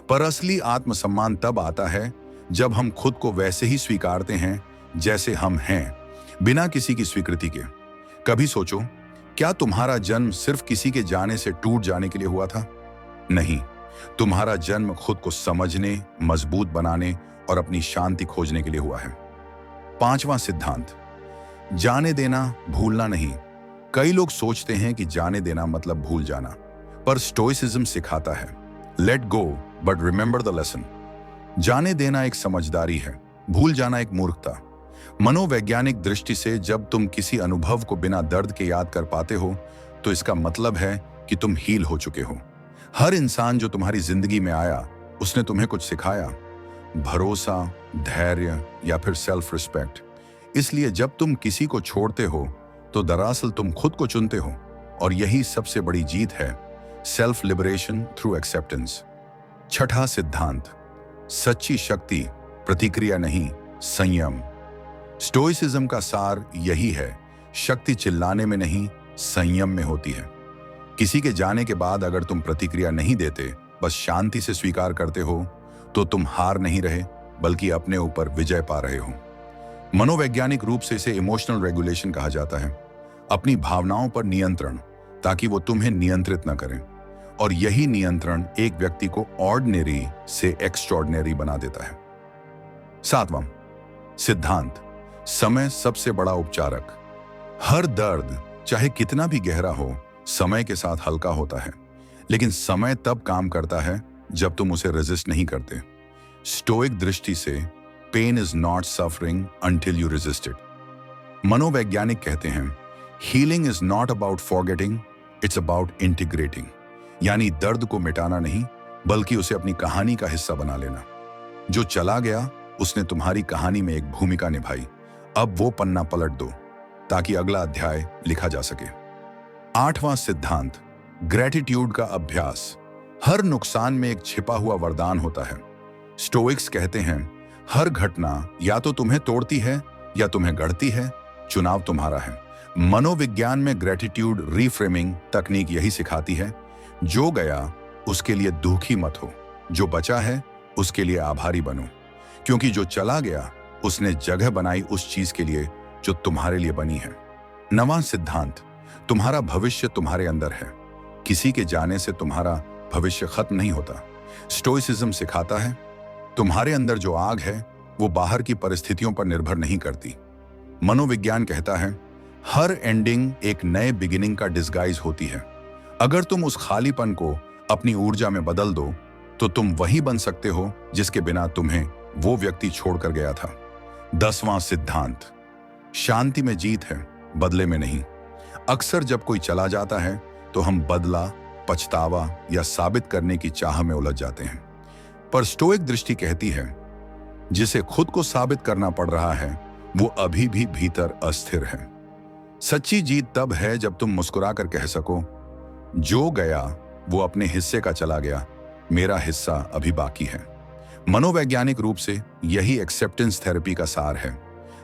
S1: पर असली आत्मसम्मान तब आता है जब हम खुद को वैसे ही स्वीकारते हैं जैसे हम हैं, बिना किसी की स्वीकृति के। कभी सोचो, क्या तुम्हारा जन्म सिर्फ किसी के जाने से टूट जाने के लिए हुआ था? नहीं, तुम्हारा जन्म खुद को समझने, मजबूत बनाने और अपनी शांति खोजने के लिए हुआ है। पांचवा सिद्धांत, जाने देना, भूलना नहीं। कई लोग सोचते हैं कि जाने देना मतलब भूल जाना, पर स्टोइसिज्म सिखाता है let go but remember the lesson. जाने देना एक समझदारी है, भूल जाना एक मूर्खता। मनोवैज्ञानिक दृष्टि से जब तुम किसी अनुभव को बिना दर्द के याद कर पाते हो तो इसका मतलब है कि तुम हील हो चुके हो। हर इंसान जो तुम्हारी जिंदगी में आया उसने तुम्हें कुछ सिखाया, भरोसा, धैर्य या फिर सेल्फ रिस्पेक्ट। इसलिए जब तुम किसी को छोड़ते हो तो दरअसल तुम खुद को चुनते हो, और यही सबसे बड़ी जीत है, सेल्फ लिबरेशन थ्रू एक्सेप्टेंस। छठा सिद्धांत, सच्ची शक्ति प्रतिक्रिया नहीं, संयम। स्टोइसिज्म का सार यही है, शक्ति चिल्लाने में नहीं, संयम में होती है। किसी के जाने के बाद अगर तुम प्रतिक्रिया नहीं देते, बस शांति से स्वीकार करते हो, तो तुम हार नहीं रहे बल्कि अपने ऊपर विजय पा रहे हो। मनोवैज्ञानिक रूप से इसे इमोशनल रेगुलेशन कहा जाता है, अपनी भावनाओं पर नियंत्रण, ताकि वो तुम्हें नियंत्रित न करें। और यही नियंत्रण एक व्यक्ति को ऑर्डिनरी से एक्स्ट्रॉर्डिनरी बना देता है। सातवां सिद्धांत, समय सबसे बड़ा उपचारक। हर दर्द चाहे कितना भी गहरा हो, समय के साथ हल्का होता है, लेकिन समय तब काम करता है जब तुम उसे रेजिस्ट नहीं करते। स्टोइक दृष्टि से pain is not suffering until you resist it. मनोवैज्ञानिक कहते हैं, healing is not about forgetting, it's about integrating. यानी दर्द को मिटाना नहीं बल्कि उसे अपनी कहानी का हिस्सा बना लेना। जो चला गया उसने तुम्हारी कहानी में एक भूमिका निभाई। अब वो पन्ना पलट दो ताकि अगला अध्याय लिखा जा सके। 8वां सिद्धांत, ग्रेटिट्यूड का अभ्यास। हर नुकसान में एक छिपा हुआ वरदान होता है। स्टोइक्स कहते हैं, हर घटना या तो तुम्हें तोड़ती है या तुम्हें गढ़ती है, चुनाव तुम्हारा है। मनोविज्ञान में ग्रेटिट्यूड रीफ्रेमिंग तकनीक यही सिखाती है, जो गया उसके लिए दुखी मत हो, जो बचा है उसके लिए आभारी बनो, क्योंकि जो चला गया उसने जगह बनाई उस चीज के लिए जो तुम्हारे लिए बनी है। 9वां सिद्धांत, तुम्हारा भविष्य तुम्हारे अंदर है। किसी के जाने से तुम्हारा भविष्य खत्म नहीं होता। स्टोइसिज्म सिखाता है, तुम्हारे अंदर जो आग है वो बाहर की परिस्थितियों पर निर्भर नहीं करती। मनोविज्ञान कहता है, हर एंडिंग एक नए बिगिनिंग का डिस्गाइज होती है। अगर तुम उस खालीपन को अपनी ऊर्जा में बदल दो तो तुम वही बन सकते हो जिसके बिना तुम्हें वो व्यक्ति छोड़कर गया था। 10वां सिद्धांत, शांति में जीत है, बदले में नहीं। अक्सर जब कोई चला जाता है तो हम बदला, पछतावा या साबित करने की चाह में उलझ जाते हैं, पर स्टोइक दृष्टि कहती है, जिसे खुद को साबित करना पड़ रहा है वो अभी भी भीतर अस्थिर है। सच्ची जीत तब है जब तुम मुस्कुराकर कह सको, जो गया वो अपने हिस्से का चला गया, मेरा हिस्सा अभी बाकी है। मनोवैज्ञानिक रूप से यही एक्सेप्टेंस थेरेपी का सार है।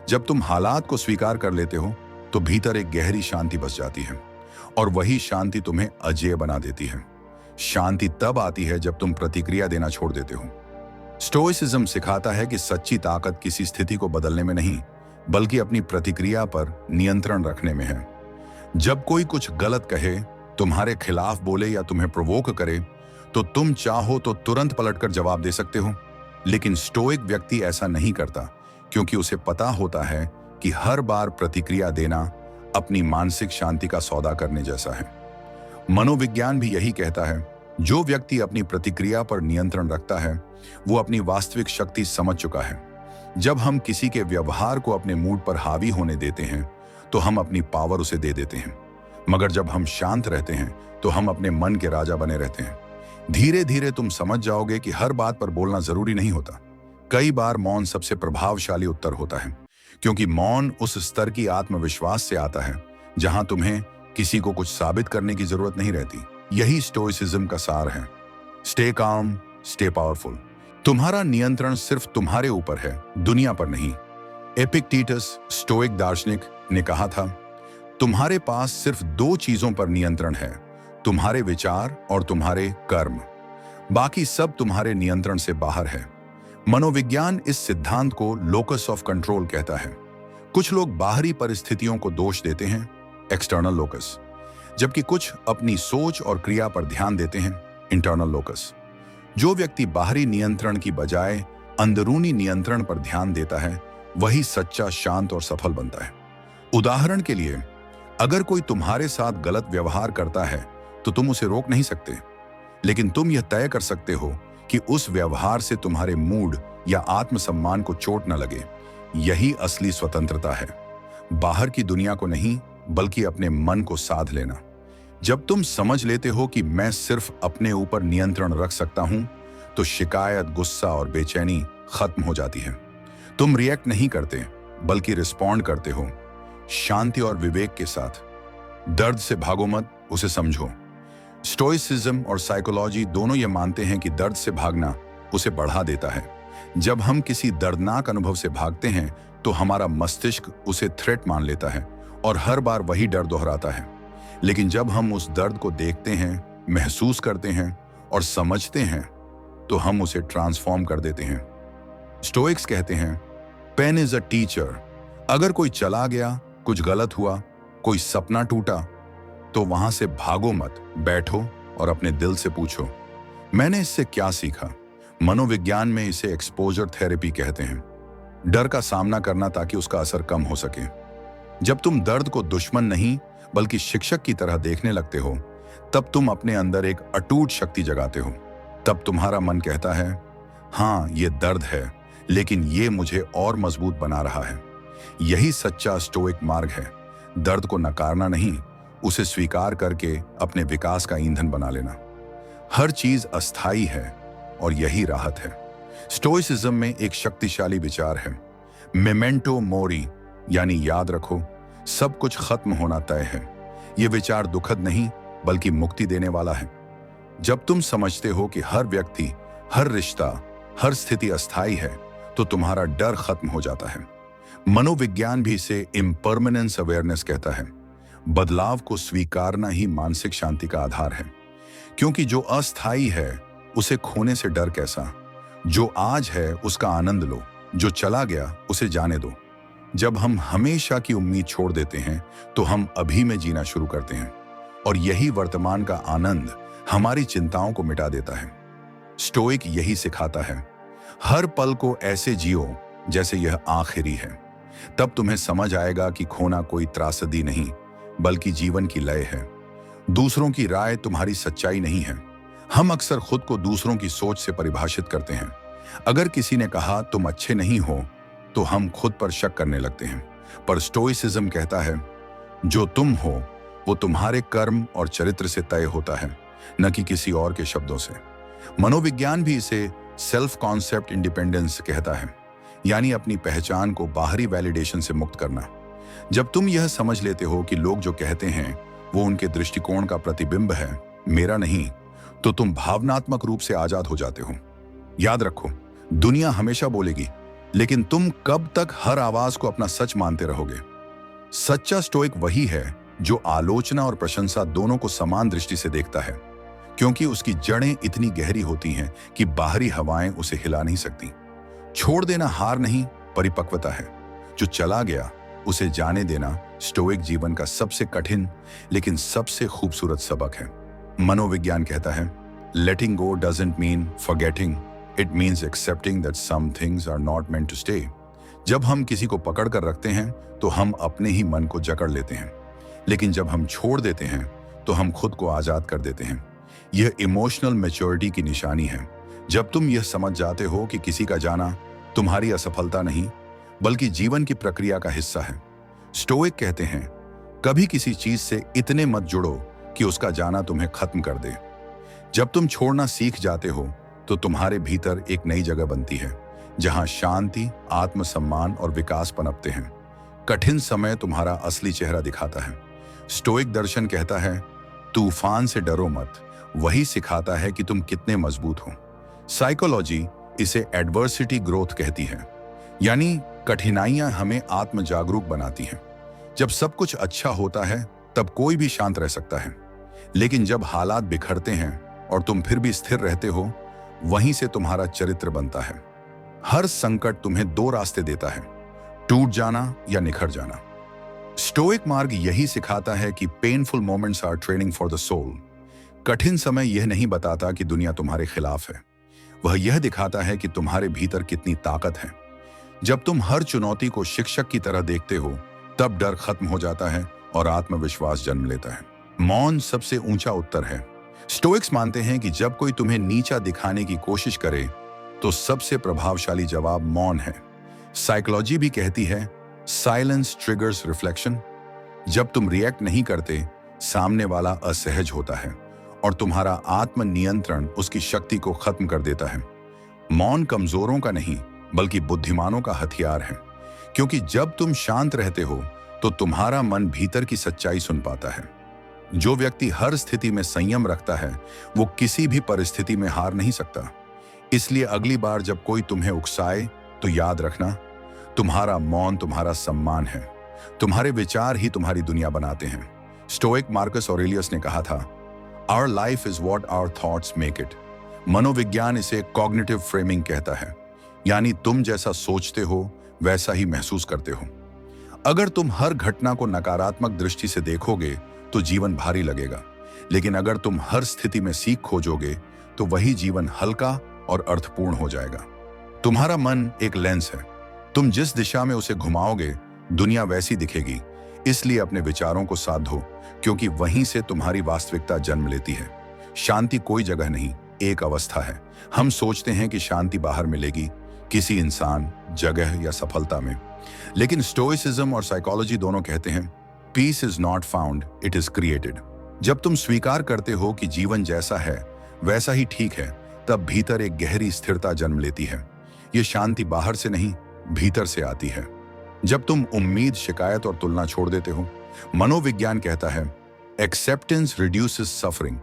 S1: जब तुम हालात को स्वीकार कर लेते हो तो भीतर एक गहरी शांति बस जाती है, और वही शांति तुम्हें अजेय बना देती है। शांति तब आती है जब तुम प्रतिक्रिया देना छोड़ देते हो। स्टोइसिज्म सिखाता है कि सच्ची ताकत किसी स्थिति को बदलने में नहीं, बल्कि अपनी प्रतिक्रिया पर नियंत्रण रखने में है। जब कोई कुछ गलत कहे, तुम्हारे खिलाफ बोले या तुम्हें प्रोवोक करे, तो तुम चाहो तो तुरंत पलटकर जवाब दे सकते हो। लेकिन स्टोइक व्यक्ति ऐसा नहीं करता, क्योंकि उसे पता होता है कि हर बार प्रतिक्रिया देना अपनी मानसिक शांति का सौदा करने जैसा है। मनोविज्ञान भी यही कहता है, जो व्यक्ति अपनी प्रतिक्रिया पर नियंत्रण रखता है वो अपनी वास्तविक शक्ति समझ चुका है। जब हम किसी के व्यवहार को अपने मूड पर हावी होने देते हैं तो हम अपनी पावर उसे दे देते हैं, मगर जब हम शांत रहते हैं तो हम अपने मन के राजा बने रहते हैं। धीरे धीरे तुम समझ जाओगे कि हर बात पर बोलना जरूरी नहीं होता। कई बार मौन सबसे प्रभावशाली उत्तर होता है, क्योंकि मौन उस स्तर की आत्मविश्वास से आता है जहां तुम्हें किसी को कुछ साबित करने की जरूरत नहीं रहती। यही स्टोइसिज्म का सार है। Stay calm, stay powerful. तुम्हारा नियंत्रण सिर्फ तुम्हारे ऊपर है, दुनिया पर नहीं। एपिक्टेटस, स्टोइक दार्शनिक, ने कहा था, तुम्हारे पास सिर्फ 2 चीजों पर नियंत्रण है, तुम्हारे विचार और तुम्हारे कर्म। बाकी सब तुम्हारे नियंत्रण से बाहर है। मनोविज्ञान इस सिद्धांत को लोकस ऑफ कंट्रोल कहता है। कुछ लोग बाहरी परिस्थितियों को दोष देते हैं, एक्सटर्नल लोकस, जबकि कुछ अपनी सोच और क्रिया पर ध्यान देते हैं, इंटरनल लोकस। जो व्यक्ति बाहरी नियंत्रण की बजाय अंदरूनी नियंत्रण पर ध्यान देता है वही सच्चा, शांत और सफल बनता है। उदाहरण के लिए, अगर कोई तुम्हारे साथ गलत व्यवहार करता है तो तुम उसे रोक नहीं सकते, लेकिन तुम यह तय कर सकते हो कि उस व्यवहार से तुम्हारे मूड या आत्मसम्मान को चोट न लगे। यही असली स्वतंत्रता है, बाहर की दुनिया को नहीं बल्कि अपने मन को साध लेना। जब तुम समझ लेते हो कि मैं सिर्फ अपने ऊपर नियंत्रण रख सकता हूं, तो शिकायत, गुस्सा और बेचैनी खत्म हो जाती है। तुम रिएक्ट नहीं करते बल्कि रिस्पॉन्ड करते हो, शांति और विवेक के साथ। दर्द से भागो मत, उसे समझो। स्टोइसिज्म और साइकोलॉजी दोनों ये मानते हैं कि दर्द से भागना उसे बढ़ा देता है। जब हम किसी दर्दनाक अनुभव से भागते हैं तो हमारा मस्तिष्क उसे थ्रेट मान लेता है और हर बार वही डर दोहराता है। लेकिन जब हम उस दर्द को देखते हैं, महसूस करते हैं और समझते हैं, तो हम उसे ट्रांसफॉर्म कर देते हैं। स्टोइक्स कहते हैं, पेन इज अ टीचर। अगर कोई चला गया, कुछ गलत हुआ, कोई सपना टूटा, तो वहां से भागो मत, बैठो और अपने दिल से पूछो, मैंने इससे क्या सीखा। मनोविज्ञान में इसे एक्सपोजर थेरेपी कहते हैं। डर का सामना करना ताकि उसका असर कम हो सके। जब तुम दर्द को दुश्मन नहीं बल्कि शिक्षक की तरह देखने लगते हो, तब तुम अपने अंदर एक अटूट शक्ति जगाते हो। तब तुम्हारा मन कहता है, हाँ ये दर्द है, लेकिन ये मुझे और मजबूत बना रहा है। यही सच्चा स्टोइक मार्ग है। दर्द को नकारना नहीं, उसे स्वीकार करके अपने विकास का ईंधन बना लेना। हर चीज अस्थायी है और यही राहत है। स्टोइसिज्म में एक शक्तिशाली विचार है, मेमेंटो मोरी, यानी याद रखो सब कुछ खत्म होना तय है। यह विचार दुखद नहीं बल्कि मुक्ति देने वाला है। जब तुम समझते हो कि हर व्यक्ति, हर रिश्ता, हर स्थिति अस्थायी है, तो तुम्हारा डर खत्म हो जाता है। मनोविज्ञान भी इसे इम्परमानेंस अवेयरनेस कहता है। बदलाव को स्वीकारना ही मानसिक शांति का आधार है, क्योंकि जो अस्थायी है उसे खोने से डर कैसा। जो आज है उसका आनंद लो, जो चला गया उसे जाने दो। जब हम हमेशा की उम्मीद छोड़ देते हैं तो हम अभी में जीना शुरू करते हैं, और यही वर्तमान का आनंद हमारी चिंताओं को मिटा देता है। स्टोइक यही सिखाता है, हर पल को ऐसे जियो जैसे यह आखिरी है। तब तुम्हें समझ आएगा कि खोना कोई त्रासदी नहीं बल्कि जीवन की लय है। दूसरों की राय तुम्हारी सच्चाई नहीं है। हम अक्सर खुद को दूसरों की सोच से परिभाषित करते हैं। अगर किसी ने कहा तुम अच्छे नहीं हो तो हम खुद पर शक करने लगते हैं। पर स्टोइसिज्म कहता है जो तुम हो वो तुम्हारे कर्म और चरित्र से तय होता है, न कि किसी और के शब्दों से। मनोविज्ञान भी इसे सेल्फ कॉन्सेप्ट इंडिपेंडेंस कहता है, यानी अपनी पहचान को बाहरी वैलिडेशन से मुक्त करना। जब तुम यह समझ लेते हो कि लोग जो कहते हैं वो उनके दृष्टिकोण का प्रतिबिंब है, मेरा नहीं, तो तुम भावनात्मक रूप से आजाद हो जाते हो। याद रखो, दुनिया हमेशा बोलेगी, लेकिन तुम कब तक हर आवाज को अपना सच मानते रहोगे। सच्चा स्टोइक वही है जो आलोचना और प्रशंसा दोनों को समान दृष्टि से देखता है, क्योंकि उसकी जड़ें इतनी गहरी होती हैं कि बाहरी हवाएं उसे हिला नहीं सकती। छोड़ देना हार नहीं, परिपक्वता है। जो चला गया उसे जाने देना स्टोइक जीवन का सबसे कठिन लेकिन सबसे खूबसूरत सबक है। मनोविज्ञान कहता है, letting go doesn't mean forgetting, it means accepting that some things are not meant to stay. जब हम किसी को पकड़ कर रखते हैं तो हम अपने ही मन को जकड़ लेते हैं, लेकिन जब हम छोड़ देते हैं तो हम खुद को आजाद कर देते हैं। यह इमोशनल मैच्योरिटी की निशानी है। जब तुम यह समझ जाते हो कि किसी का जाना तुम्हारी असफलता नहीं बल्कि जीवन की प्रक्रिया का हिस्सा है। स्टोइक कहते हैं, कभी किसी चीज से इतने मत जुड़ो कि उसका जाना तुम्हें खत्म कर दे। जब तुम छोड़ना सीख जाते हो तो तुम्हारे भीतर एक नई जगह बनती है, जहां शांति, आत्मसम्मान और विकास पनपते हैं। कठिन समय तुम्हारा असली चेहरा दिखाता है। स्टोइक दर्शन कहता है, तूफान से डरो मत, वही सिखाता है कि तुम कितने मजबूत हो। साइकोलॉजी इसे एडवर्सिटी ग्रोथ कहती है, यानी कठिनाइयां हमें आत्म जागरूक बनाती हैं। जब सब कुछ अच्छा होता है तब कोई भी शांत रह सकता है, लेकिन जब हालात बिखरते हैं और तुम फिर भी स्थिर रहते हो, वहीं से तुम्हारा चरित्र बनता है। हर संकट तुम्हें दो रास्ते देता है, टूट जाना या निखर जाना। स्टोइक मार्ग यही सिखाता है कि painful moments are training for the soul. कठिन समय यह नहीं बताता कि दुनिया तुम्हारे खिलाफ है, वह यह दिखाता है कि तुम्हारे भीतर कितनी ताकत है। जब तुम हर चुनौती को शिक्षक की तरह देखते हो, तब डर खत्म हो जाता है और आत्मविश्वास जन्म लेता है। मौन सबसे ऊंचा उत्तर है। स्टोइक्स मानते हैं कि जब कोई तुम्हें नीचा दिखाने की कोशिश करे तो सबसे प्रभावशाली जवाब मौन है। साइकोलॉजी भी कहती है, साइलेंस ट्रिगर्स रिफ्लेक्शन। जब तुम रिएक्ट नहीं करते, सामने वाला असहज होता है और तुम्हारा आत्म नियंत्रण उसकी शक्ति को खत्म कर देता है। मौन कमजोरों का नहीं बल्कि बुद्धिमानों का हथियार है, क्योंकि जब तुम शांत रहते हो तो तुम्हारा मन भीतर की सच्चाई सुन पाता है। जो व्यक्ति हर स्थिति में संयम रखता है वो किसी भी परिस्थिति में हार नहीं सकता। इसलिए अगली बार जब कोई तुम्हें उकसाए तो याद रखना, तुम्हारा मौन तुम्हारा सम्मान है। तुम्हारे विचार ही तुम्हारी दुनिया बनाते हैं। स्टोइक मार्कस ऑरेलियस ने कहा था, our life is what our thoughts make it. मनोविज्ञान इसे कॉग्निटिव फ्रेमिंग कहता है, यानी तुम जैसा सोचते हो वैसा ही महसूस करते हो। अगर तुम हर घटना को नकारात्मक दृष्टि से देखोगे तो जीवन भारी लगेगा, लेकिन अगर तुम हर स्थिति में सीख खोजोगे तो वही जीवन हल्का और अर्थपूर्ण हो जाएगा। तुम्हारा मन एक लेंस है, तुम जिस दिशा में उसे घुमाओगे दुनिया वैसी दिखेगी। इसलिए अपने विचारों को साधो, क्योंकि वहीं से तुम्हारी वास्तविकता जन्म लेती है। शांति कोई जगह नहीं, एक अवस्था है। हम सोचते हैं कि शांति बाहर मिलेगी, किसी इंसान, जगह या सफलता में, लेकिन स्टोइसिज्म और साइकोलॉजी दोनों कहते हैं, peace is not found, it is created. जब तुम स्वीकार करते हो कि जीवन जैसा है वैसा ही ठीक है, तब भीतर एक गहरी स्थिरता जन्म लेती है। ये शांति बाहर से नहीं, भीतर से आती है। जब तुम उम्मीद, शिकायत और तुलना छोड़ देते हो, मनोविज्ञान कहता है एक्सेप्टेंस रिड्यूसेस सफरिंग,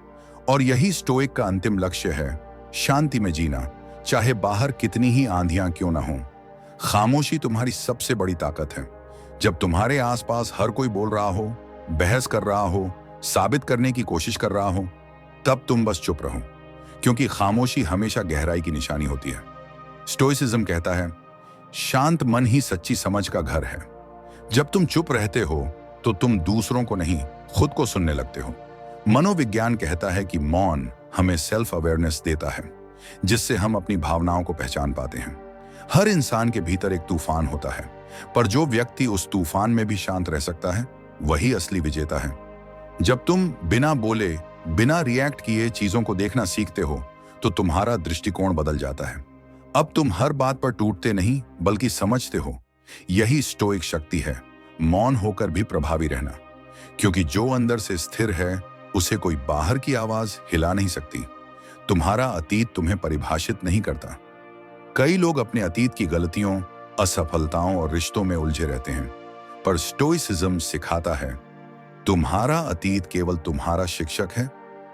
S1: और यही स्टोइक का अंतिम लक्ष्य है, शांति में जीना, चाहे बाहर कितनी ही आंधियां क्यों ना हो। खामोशी तुम्हारी सबसे बड़ी ताकत है। जब तुम्हारे आसपास हर कोई बोल रहा हो, बहस कर रहा हो, साबित करने की कोशिश कर रहा हो, तब तुम बस चुप रहो, क्योंकि खामोशी हमेशा गहराई की निशानी होती है। स्टोइसिज्म कहता है शांत मन ही सच्ची समझ का घर है। जब तुम चुप रहते हो तो तुम दूसरों को नहीं, खुद को सुनने लगते हो। मनोविज्ञान कहता है कि मौन हमें सेल्फ अवेयरनेस देता है, जिससे हम अपनी भावनाओं को पहचान पाते हैं। हर इंसान के भीतर एक तूफान होता है, पर जो व्यक्ति उस तूफान में भी शांत रह सकता है, वही असली विजेता है। जब तुम बिना बोले, बिना रिएक्ट किए चीजों को देखना सीखते हो, तो तुम्हारा दृष्टिकोण बदल जाता है। अब तुम हर बात पर टूटते नहीं, बल्कि समझते हो। यही स्टोइक शक्ति है, मौन होकर भी प्रभावी रहना, क्योंकि जो अंदर से स्थिर है उसे कोई बाहर की आवाज हिला नहीं सकती। तुम्हारा अतीत तुम्हें परिभाषित नहीं करता। कई लोग अपने अतीत की गलतियों, असफलताओं और रिश्तों में उलझे रहते हैं, पर स्टोइसिज्म सिखाता है तुम्हारा अतीत केवल तुम्हारा शिक्षक है,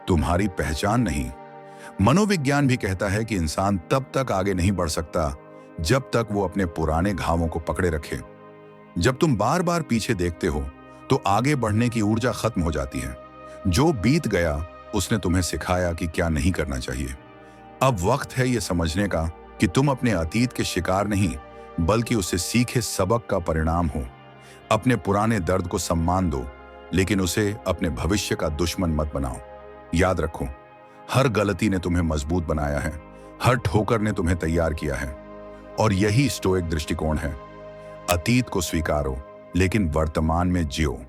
S1: तुम्हारी पहचान नहीं। मनोविज्ञान भी कहता है कि इंसान तब तक आगे नहीं बढ़ सकता जब तक वो अपने पुराने घावों को पकड़े रखे। जब तुम बार बार पीछे देखते हो तो आगे बढ़ने की ऊर्जा खत्म हो जाती है। जो बीत गया उसने तुम्हें सिखाया कि क्या नहीं करना चाहिए। अब वक्त है ये समझने का कि तुम अपने अतीत के शिकार नहीं, बल्कि उससे सीखे सबक का परिणाम हो। अपने पुराने दर्द को सम्मान दो, लेकिन उसे अपने भविष्य का दुश्मन मत बनाओ। याद रखो, हर गलती ने तुम्हें मजबूत बनाया है, हर ठोकर ने तुम्हें तैयार किया है, और यही स्टोइक दृष्टिकोण है। अतीत को स्वीकारो, लेकिन वर्तमान में जियो,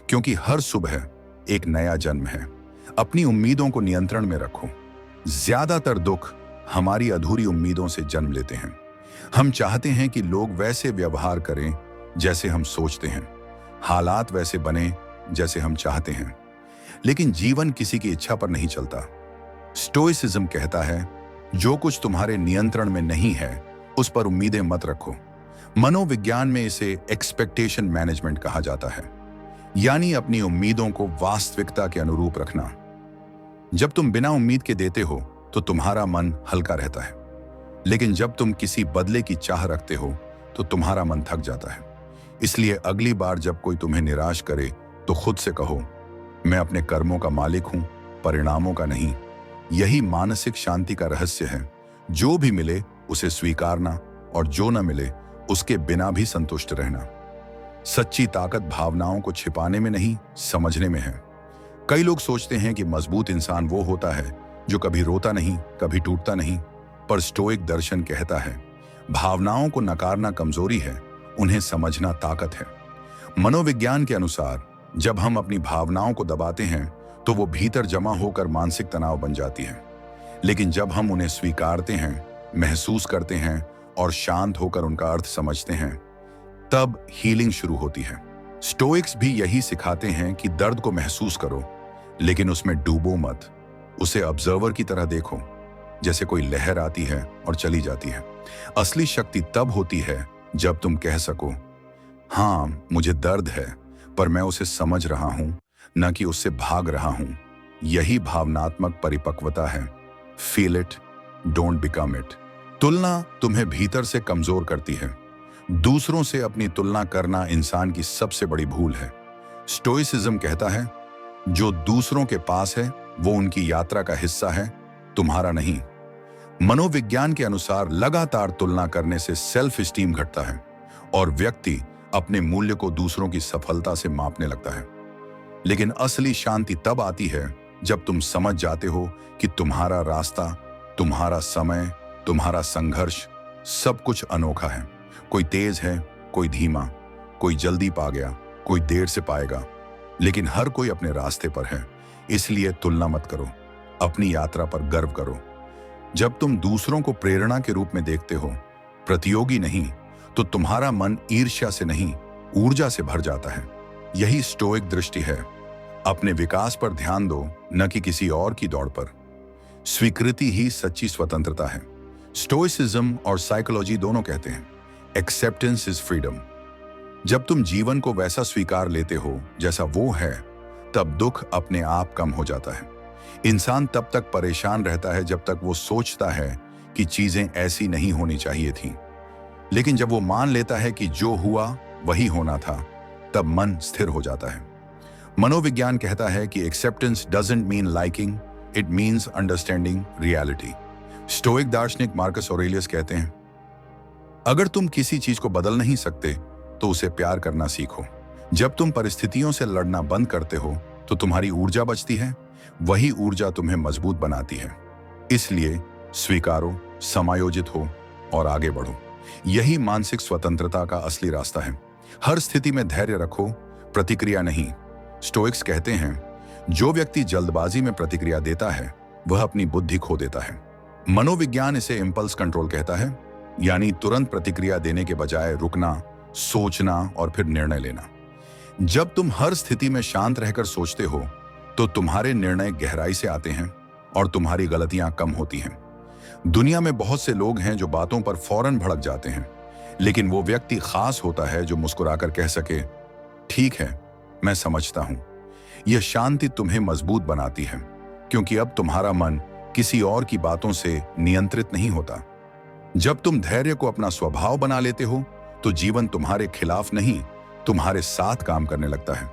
S1: क्योंकि हर सुबह एक नया जन्म है। अपनी उम्मीदों को नियंत्रण में रखो। ज्यादातर दुख हमारी अधूरी उम्मीदों से जन्म लेते हैं। हम चाहते हैं कि लोग वैसे व्यवहार करें जैसे हम सोचते हैं, हालात वैसे बने जैसे हम चाहते हैं, लेकिन जीवन किसी की इच्छा पर नहीं चलता। स्टोइसिज्म कहता है जो कुछ तुम्हारे नियंत्रण में नहीं है उस पर उम्मीदें मत रखो। मनोविज्ञान में इसे एक्सपेक्टेशन मैनेजमेंट कहा जाता है, यानी अपनी उम्मीदों को वास्तविकता के अनुरूप रखना। जब तुम बिना उम्मीद के देते हो तो तुम्हारा मन हल्का रहता है, लेकिन जब तुम किसी बदले की चाह रखते हो तो तुम्हारा मन थक जाता है। इसलिए अगली बार जब कोई तुम्हें निराश करे तो खुद से कहो, मैं अपने कर्मों का मालिक हूं, परिणामों का नहीं। यही मानसिक शांति का रहस्य है। जो भी मिले उसे स्वीकारना, और जो न मिले उसके बिना भी संतुष्ट रहना। सच्ची ताकत भावनाओं को छिपाने में नहीं, समझने में है। कई लोग सोचते हैं कि मजबूत इंसान वो होता है जो कभी रोता नहीं, कभी टूटता नहीं, पर स्टोइक दर्शन कहता है भावनाओं को नकारना कमजोरी है, उन्हें समझना ताकत है। मनोविज्ञान के अनुसार जब हम अपनी भावनाओं को दबाते हैं तो वो भीतर जमा होकर मानसिक तनाव बन जाती है, लेकिन जब हम उन्हें स्वीकारते हैं, महसूस करते हैं और शांत होकर उनका अर्थ समझते हैं, तब हीलिंग शुरू होती है। स्टोइक्स भी यही सिखाते हैं कि दर्द को महसूस करो, लेकिन उसमें डूबो मत। उसे ऑब्जर्वर की तरह देखो, जैसे कोई लहर आती है और चली जाती है। असली शक्ति तब होती है जब तुम कह सको, हाँ मुझे दर्द है, पर मैं उसे समझ रहा हूं, न कि उससे भाग रहा हूं। यही भावनात्मक परिपक्वता है। Feel it, don't become it. तुलना तुम्हें भीतर से कमजोर करती है। दूसरों से अपनी तुलना करना इंसान की सबसे बड़ी भूल है। स्टोइसिज्म कहता है जो दूसरों के पास है वो उनकी यात्रा का हिस्सा है, तुम्हारा नहीं। मनोविज्ञान के अनुसार लगातार तुलना करने से सेल्फ स्टीम घटता है और व्यक्ति अपने मूल्य को दूसरों की सफलता से मापने लगता है। लेकिन असली शांति तब आती है जब तुम समझ जाते हो कि तुम्हारा रास्ता, तुम्हारा समय, तुम्हारा संघर्ष सब कुछ अनोखा है। कोई तेज है, कोई धीमा, कोई जल्दी पा गया, कोई देर से पाएगा, लेकिन हर कोई अपने रास्ते पर है। इसलिए तुलना मत करो, अपनी यात्रा पर गर्व करो। जब तुम दूसरों को प्रेरणा के रूप में देखते हो, प्रतियोगी नहीं, तो तुम्हारा मन ईर्ष्या से नहीं, ऊर्जा से भर जाता है। यही स्टोइक दृष्टि है। अपने विकास पर ध्यान दो, न कि किसी और की दौड़ पर। स्वीकृति ही सच्ची स्वतंत्रता है। स्टोइसिज्म और साइकोलॉजी दोनों कहते हैं एक्सेप्टेंस इज फ्रीडम। जब तुम जीवन को वैसा स्वीकार लेते हो जैसा वो है, तब दुख अपने आप कम हो जाता है। इंसान तब तक परेशान रहता है जब तक वो सोचता है कि चीजें ऐसी नहीं होनी चाहिए थीं। लेकिन जब वो मान लेता है कि जो हुआ वही होना था, तब मन स्थिर हो जाता है। मनोविज्ञान कहता है कि acceptance doesn't mean liking, it means understanding reality. Stoic दार्शनिक मार्कस ऑरेलियस कहते हैं, अगर तुम किसी चीज को बदल नहीं सकते तो उसे प्यार करना सीखो। जब तुम परिस्थितियों से लड़ना बंद करते हो तो तुम्हारी ऊर्जा बचती है, वही ऊर्जा तुम्हें मजबूत बनाती है। इसलिए स्वीकारो, समायोजित हो और आगे बढ़ो। यही मानसिक स्वतंत्रता का असली रास्ता है। हर स्थिति में धैर्य रखो, प्रतिक्रिया नहीं। स्टोइक्स कहते हैं, जो व्यक्ति जल्दबाजी में प्रतिक्रिया देता है वह अपनी बुद्धि खो देता है। मनोविज्ञान इसे इंपल्स कंट्रोल कहता है, यानी तुरंत प्रतिक्रिया देने के बजाय रुकना, सोचना और फिर निर्णय लेना। जब तुम हर स्थिति में शांत रहकर सोचते हो तो तुम्हारे निर्णय गहराई से आते हैं और तुम्हारी गलतियां कम होती हैं। दुनिया में बहुत से लोग हैं जो बातों पर फौरन भड़क जाते हैं, लेकिन वो व्यक्ति खास होता है जो मुस्कुराकर कह सके, ठीक है, मैं समझता हूं। यह शांति तुम्हें मजबूत बनाती है, क्योंकि अब तुम्हारा मन किसी और की बातों से नियंत्रित नहीं होता। जब तुम धैर्य को अपना स्वभाव बना लेते हो तो जीवन तुम्हारे खिलाफ नहीं, तुम्हारे साथ काम करने लगता है।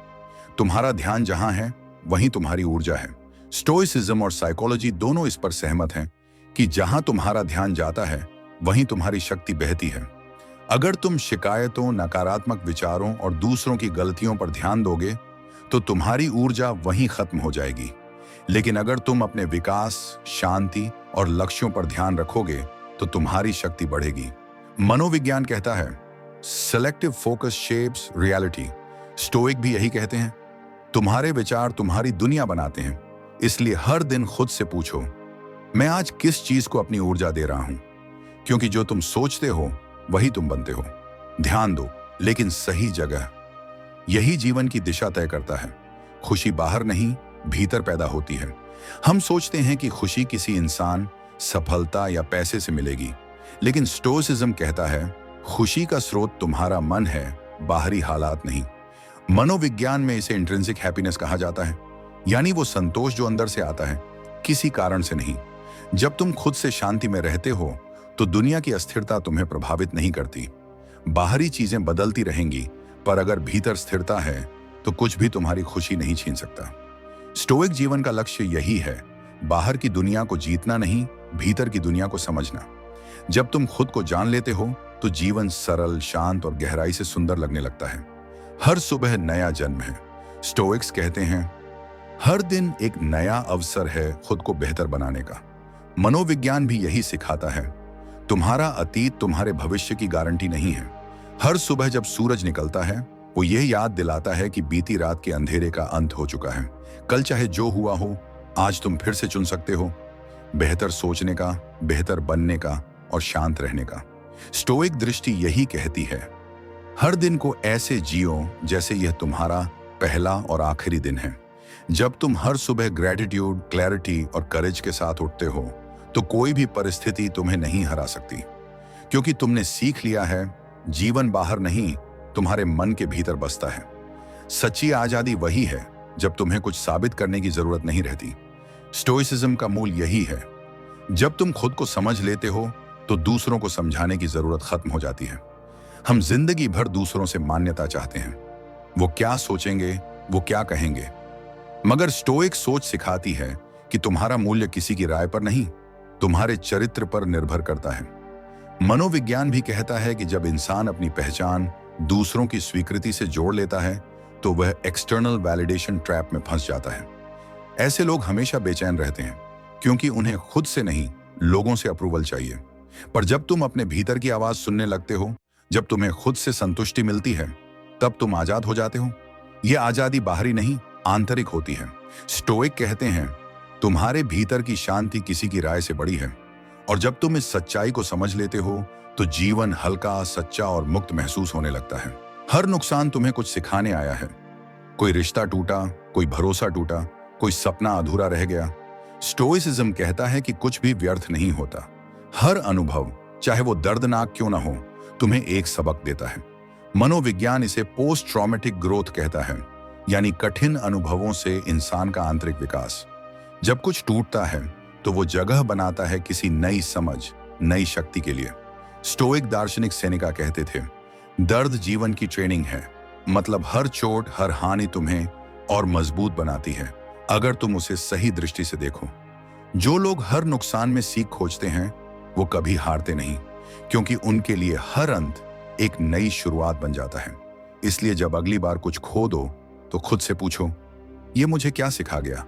S1: तुम्हारा ध्यान जहां है वहीं तुम्हारी ऊर्जा है। स्टोइसिज्म और साइकोलॉजी दोनों इस पर सहमत हैं कि जहां तुम्हारा ध्यान जाता है वहीं तुम्हारी शक्ति बहती है। अगर तुम शिकायतों, नकारात्मक विचारों और दूसरों की गलतियों पर ध्यान दोगे तो तुम्हारी ऊर्जा वहीं खत्म हो जाएगी। लेकिन अगर तुम अपने विकास, शांति और लक्ष्यों पर ध्यान रखोगे तो तुम्हारी शक्ति बढ़ेगी। मनोविज्ञान कहता है, selective focus shapes reality. Stoic भी यही कहते हैं, तुम्हारे विचार तुम्हारी दुनिया बनाते हैं। इसलिए हर दिन खुद से पूछो, मैं आज किस चीज को अपनी ऊर्जा दे रहा हूं? क्योंकि जो तुम सोचते हो वही तुम बनते हो। ध्यान दो, लेकिन सही जगह। यही जीवन की दिशा तय करता है। खुशी बाहर नहीं, भीतर पैदा होती है। हम सोचते हैं कि खुशी किसी इंसान, सफलता या पैसे से मिलेगी, लेकिन स्टोइसिज्म कहता है, खुशी का स्रोत तुम्हारा मन है, बाहरी हालात नहीं। मनोविज्ञान में इसे इंट्रिंसिक हैप्पीनेस कहा जाता है, यानी वो संतोष जो अंदर से आता है, किसी कारण से नहीं। जब तुम खुद से शांति में रहते हो तो दुनिया की अस्थिरता तुम्हें प्रभावित नहीं करती। बाहरी चीजें बदलती रहेंगी, पर अगर भीतर स्थिरता है तो कुछ भी तुम्हारी खुशी नहीं छीन सकता। स्टोइक जीवन का लक्ष्य यही है, बाहर की दुनिया को जीतना नहीं, भीतर की दुनिया को समझना। जब तुम खुद को जान लेते हो तो जीवन सरल, शांत और गहराई से सुंदर लगने लगता है। हर सुबह नया जन्म है। स्टोइक्स कहते हैं, हर दिन एक नया अवसर है खुद को बेहतर बनाने का। मनोविज्ञान भी यही सिखाता है, तुम्हारा अतीत तुम्हारे भविष्य की गारंटी नहीं है। हर सुबह जब सूरज निकलता है वो यह याद दिलाता है कि बीती रात के अंधेरे का अंत हो चुका है। कल चाहे जो हुआ हो, आज तुम फिर से चुन सकते हो, बेहतर सोचने का, बेहतर बनने का और शांत रहने का। स्टोइक दृष्टि यही कहती है, हर दिन को ऐसे जियो जैसे यह तुम्हारा पहला और आखिरी दिन है। जब तुम हर सुबह ग्रेटिट्यूड, क्लैरिटी और करेज के साथ उठते हो तो कोई भी परिस्थिति तुम्हें नहीं हरा सकती, क्योंकि तुमने सीख लिया है, जीवन बाहर नहीं, तुम्हारे मन के भीतर बसता है। सच्ची आजादी वही है जब तुम्हें कुछ साबित करने की जरूरत नहीं रहती। स्टोइसिज्म का मूल यही है, जब तुम खुद को समझ लेते हो तो दूसरों को समझाने की जरूरत खत्म हो जाती है। हम जिंदगी भर दूसरों से मान्यता चाहते हैं, वो क्या सोचेंगे, वो क्या कहेंगे, मगर स्टोइक सोच सिखाती है कि तुम्हारा मूल्य किसी की राय पर नहीं, तुम्हारे चरित्र पर निर्भर करता है। मनोविज्ञान भी कहता है कि जब इंसान अपनी पहचान दूसरों की स्वीकृति से जोड़ लेता है तो वह एक्सटर्नल वैलिडेशन ट्रैप में फंस जाता है। ऐसे लोग हमेशा बेचैन रहते हैं, क्योंकि उन्हें खुद से नहीं, लोगों से अप्रूवल चाहिए। पर जब तुम अपने भीतर की आवाज सुनने लगते हो, जब तुम्हें खुद से संतुष्टि मिलती है, तब तुम आजाद हो जाते हो। यह आजादी बाहरी नहीं, आंतरिक होती है। स्टोइक कहते हैं, तुम्हारे भीतर की शांति किसी की राय से बड़ी है, और जब तुम इस सच्चाई को समझ लेते हो तो जीवन हल्का, सच्चा और मुक्त महसूस होने लगता है। हर नुकसान तुम्हें कुछ सिखाने आया है। कोई रिश्ता टूटा, कोई भरोसा टूटा, कोई सपना अधूरा रह गया, स्टोइसिज्म कहता है कि कुछ भी व्यर्थ नहीं होता। हर अनुभव, चाहे वो दर्दनाक क्यों ना हो, तुम्हें एक सबक देता है। मनोविज्ञान इसे पोस्ट ट्रॉमेटिक ग्रोथ कहता है, यानी कठिन अनुभवों से इंसान का आंतरिक विकास। जब कुछ टूटता है तो वो जगह बनाता है किसी नई समझ, नई शक्ति के लिए। स्टोइक दार्शनिक सेनेका कहते थे, दर्द जीवन की ट्रेनिंग है। मतलब हर चोट, हर हानि तुम्हें और मजबूत बनाती है, अगर तुम उसे सही दृष्टि से देखो। जो लोग हर नुकसान में सीख खोजते हैं वो कभी हारते नहीं, क्योंकि उनके लिए हर अंत एक नई शुरुआत बन जाता है। इसलिए जब अगली बार कुछ खो दो तो खुद से पूछो, ये मुझे क्या सिखा गया?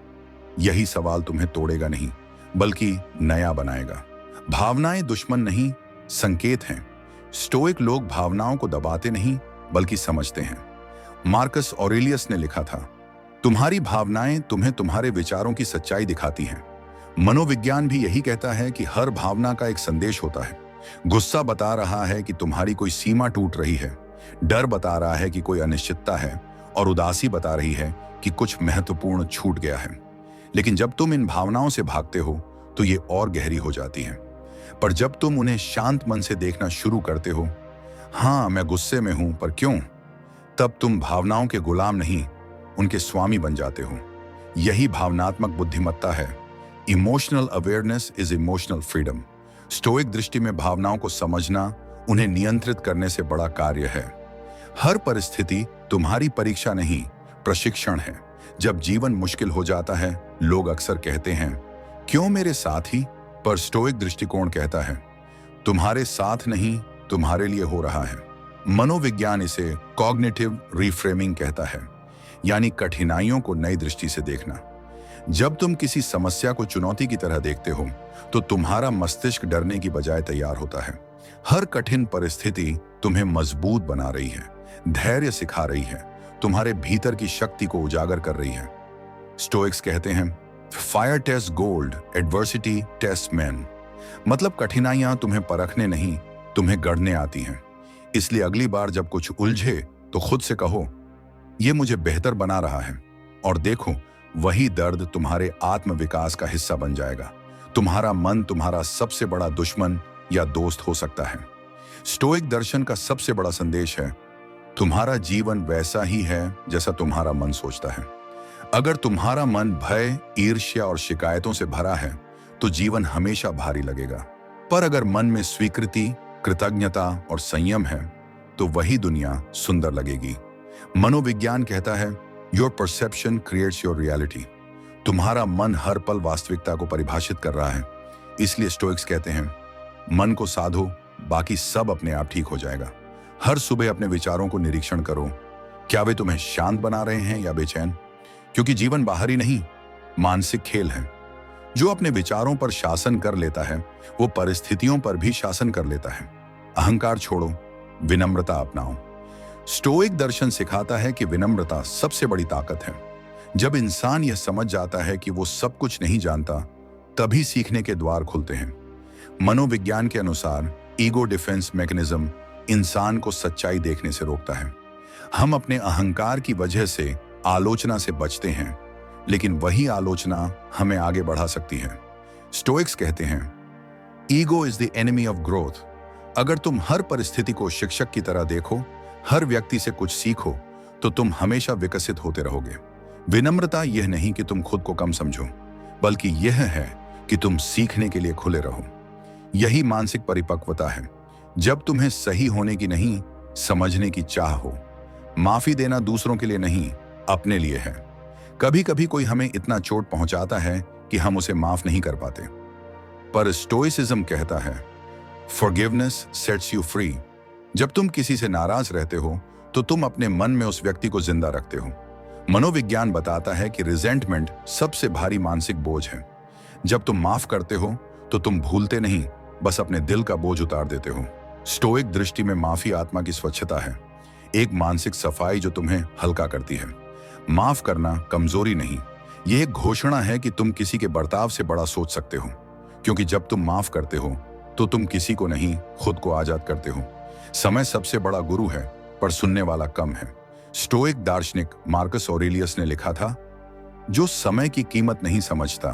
S1: यही सवाल तुम्हें तोड़ेगा नहीं, बल्कि नया बनाएगा। भावनाएं दुश्मन नहीं, संकेत हैं। स्टोइक लोग भावनाओं को दबाते नहीं, बल्कि समझते हैं। मार्कस ऑरेलियस ने लिखा था, तुम्हारी भावनाएं तुम्हें तुम्हारे विचारों की सच्चाई दिखाती हैं। मनोविज्ञान भी यही कहता है कि हर भावना का एक संदेश होता है। गुस्सा बता रहा है कि तुम्हारी कोई सीमा टूट रही है, डर बता रहा है कि कोई अनिश्चितता है, और उदासी बता रही है कि कुछ महत्वपूर्ण छूट गया है। लेकिन जब तुम इन भावनाओं से भागते हो तो ये और गहरी हो जाती हैं। पर जब तुम उन्हें शांत मन से देखना शुरू करते हो, हाँ मैं गुस्से में हूं, पर क्यों, तब तुम भावनाओं के गुलाम नहीं, उनके स्वामी बन जाते हो। यही भावनात्मक बुद्धिमत्ता है। Emotional awareness is emotional freedom. Stoic दृष्टि में भावनाओं को समझना, उन्हें नियंत्रित करने से बड़ा कार्य है। हर परिस्थिति तुम्हारी परीक्षा नहीं, प्रशिक्षण है। जब जीवन मुश्किल हो जाता है, लोग अक्सर कहते हैं, क्यों मेरे साथ ही? पर स्टोइक दृष्टिकोण कहता है, तुम्हारे साथ नहीं, तुम्हारे लिए हो रहा है। मनोविज्ञान इसे कॉग्निटिव रिफ्रेमिंग कहता है, यानी कठिनाइयों को नई दृष्टि से देखना। जब तुम किसी समस्या को चुनौती की तरह देखते हो तो तुम्हारा मस्तिष्क डरने की बजाय तैयार होता है। हर कठिन परिस्थिति तुम्हें मजबूत बना रही है, धैर्य सिखा रही है, तुम्हारे भीतर की शक्ति को उजागर कर रही है। स्टोइक्स कहते हैं, fire test gold, adversity test man. मतलब कठिनाइयां तुम्हें परखने नहीं, तुम्हें गढ़ने आती हैं। इसलिए अगली बार जब कुछ उलझे तो खुद से कहो, ये मुझे बेहतर बना रहा है। और देखो, वही दर्द तुम्हारे आत्मविकास का हिस्सा बन जाएगा। तुम्हारा मन तुम्हारा सबसे बड़ा दुश्मन या दोस्त हो सकता है। स्टोइक दर्शन का सबसे बड़ा संदेश है, तुम्हारा जीवन वैसा ही है जैसा तुम्हारा मन सोचता है। अगर तुम्हारा मन भय, ईर्ष्या और शिकायतों से भरा है तो जीवन हमेशा भारी लगेगा। पर अगर मन में स्वीकृति, कृतज्ञता और संयम है तो वही दुनिया सुंदर लगेगी। मनोविज्ञान कहता है, your perception creates your reality. तुम्हारा मन हर पल वास्तविकता को परिभाषित कर रहा है। इसलिए स्टोइक्स कहते हैं, मन को साधो, बाकी सब अपने आप ठीक हो जाएगा। हर सुबह अपने विचारों को निरीक्षण करो, क्या वे तुम्हें शांत बना रहे हैं या बेचैन? क्योंकि जीवन बाहरी नहीं, मानसिक खेल है। जो अपने विचारों पर शासन कर लेता है वो परिस्थितियों पर भी शासन कर लेता है। अहंकार छोड़ो, विनम्रता अपनाओ। स्टोइक दर्शन सिखाता है कि विनम्रता सबसे बड़ी ताकत है। जब इंसान यह समझ जाता है कि वो सब कुछ नहीं जानता, तभी सीखने के द्वार खुलते हैं। मनोविज्ञान के अनुसार ईगो डिफेंस मैकेनिज्म इंसान को सच्चाई देखने से रोकता है। हम अपने अहंकार की वजह से आलोचना से बचते हैं, लेकिन वही आलोचना हमें आगे बढ़ा सकती है। स्टोइक्स कहते हैं, ego is the enemy of growth. अगर तुम हर परिस्थिति को शिक्षक की तरह देखो, हर व्यक्ति से कुछ सीखो, तो तुम हमेशा विकसित होते रहोगे। विनम्रता यह नहीं कि तुम खुद को कम समझो, बल्कि यह है कि तुम सीखने के लिए खुले रहो। यही मानसिक परिपक्वता है, जब तुम्हें सही होने की नहीं, समझने की चाह हो। माफी देना दूसरों के लिए नहीं, अपने लिए है। कभी कभी कोई हमें इतना चोट पहुंचाता है कि हम उसे माफ नहीं कर पाते, पर स्टोइसिज्म कहता है, फॉरगिवनेस सेट्स यू फ्री। जब तुम किसी से नाराज रहते हो तो तुम अपने मन में उस व्यक्ति को जिंदा रखते हो। मनोविज्ञान बताता है कि रिजेंटमेंट सबसे भारी मानसिक बोझ है। जब तुम माफ करते हो तो तुम भूलते नहीं, बस अपने दिल का बोझ उतार देते हो। स्टोइक दृष्टि में माफी आत्मा की स्वच्छता है, एक मानसिक सफाई जो तुम्हें हल्का करती है। माफ करना कमजोरी नहीं, यह एक घोषणा है कि तुम किसी के बर्ताव से बड़ा सोच सकते हो, क्योंकि जब तुम माफ करते हो तो तुम किसी को नहीं, खुद को आजाद करते हो। समय सबसे बड़ा गुरु है, पर सुनने वाला कम है। स्टोइक दार्शनिक मार्कस ऑरेलियस ने लिखा था, जो समय की कीमत नहीं समझता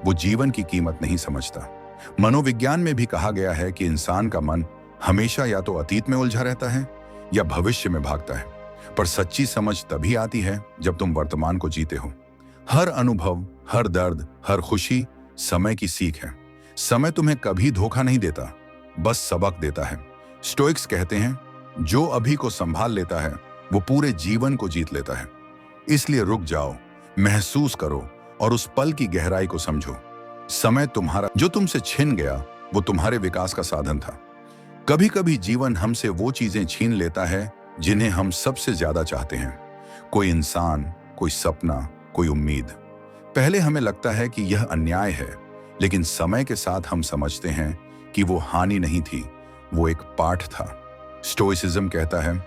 S1: वो जीवन की कीमत नहीं समझता। मनोविज्ञान में भी कहा गया है कि इंसान का मन हमेशा या तो अतीत में उलझा रहता है या भविष्य में भागता है, पर सच्ची समझ तभी आती है जब तुम वर्तमान को जीते हो। हर अनुभव, हर दर्द, हर खुशी समय की सीख है। समय तुम्हें कभी धोखा नहीं देता, बस सबक देता है। स्टोइक्स कहते हैं, जो अभी को संभाल लेता है वो पूरे जीवन को जीत लेता है। इसलिए रुक जाओ, महसूस करो और उस पल की गहराई को समझो। समय तुम्हारा जो तुमसे छिन गया वो तुम्हारे विकास का साधन था। कभी कभी जीवन हमसे वो चीजें छीन लेता है जिन्हें हम सबसे ज्यादा चाहते हैं। कोई इंसान, कोई सपना, कोई उम्मीद। पहले हमें लगता है कि यह अन्याय है, लेकिन समय के साथ हम समझते हैं कि वो हानि नहीं थी, वो एक पाठ था। स्टोइसिज्म कहता है,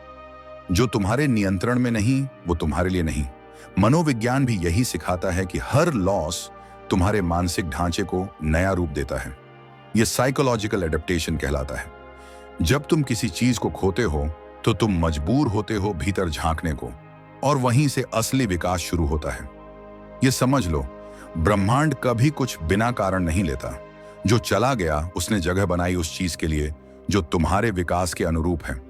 S1: जो तुम्हारे नियंत्रण में नहीं वो तुम्हारे लिए नहीं। मनोविज्ञान भी यही सिखाता है कि हर लॉस तुम्हारे मानसिक ढांचे को नया रूप देता है। यह साइकोलॉजिकल एडेप्टेशन कहलाता है। जब तुम किसी चीज को खोते हो तो तुम मजबूर होते हो भीतर झांकने को, और वहीं से असली विकास शुरू होता है। यह समझ लो, ब्रह्मांड कभी कुछ बिना कारण नहीं लेता। जो चला गया उसने जगह बनाई उस चीज के लिए जो तुम्हारे विकास के अनुरूप है।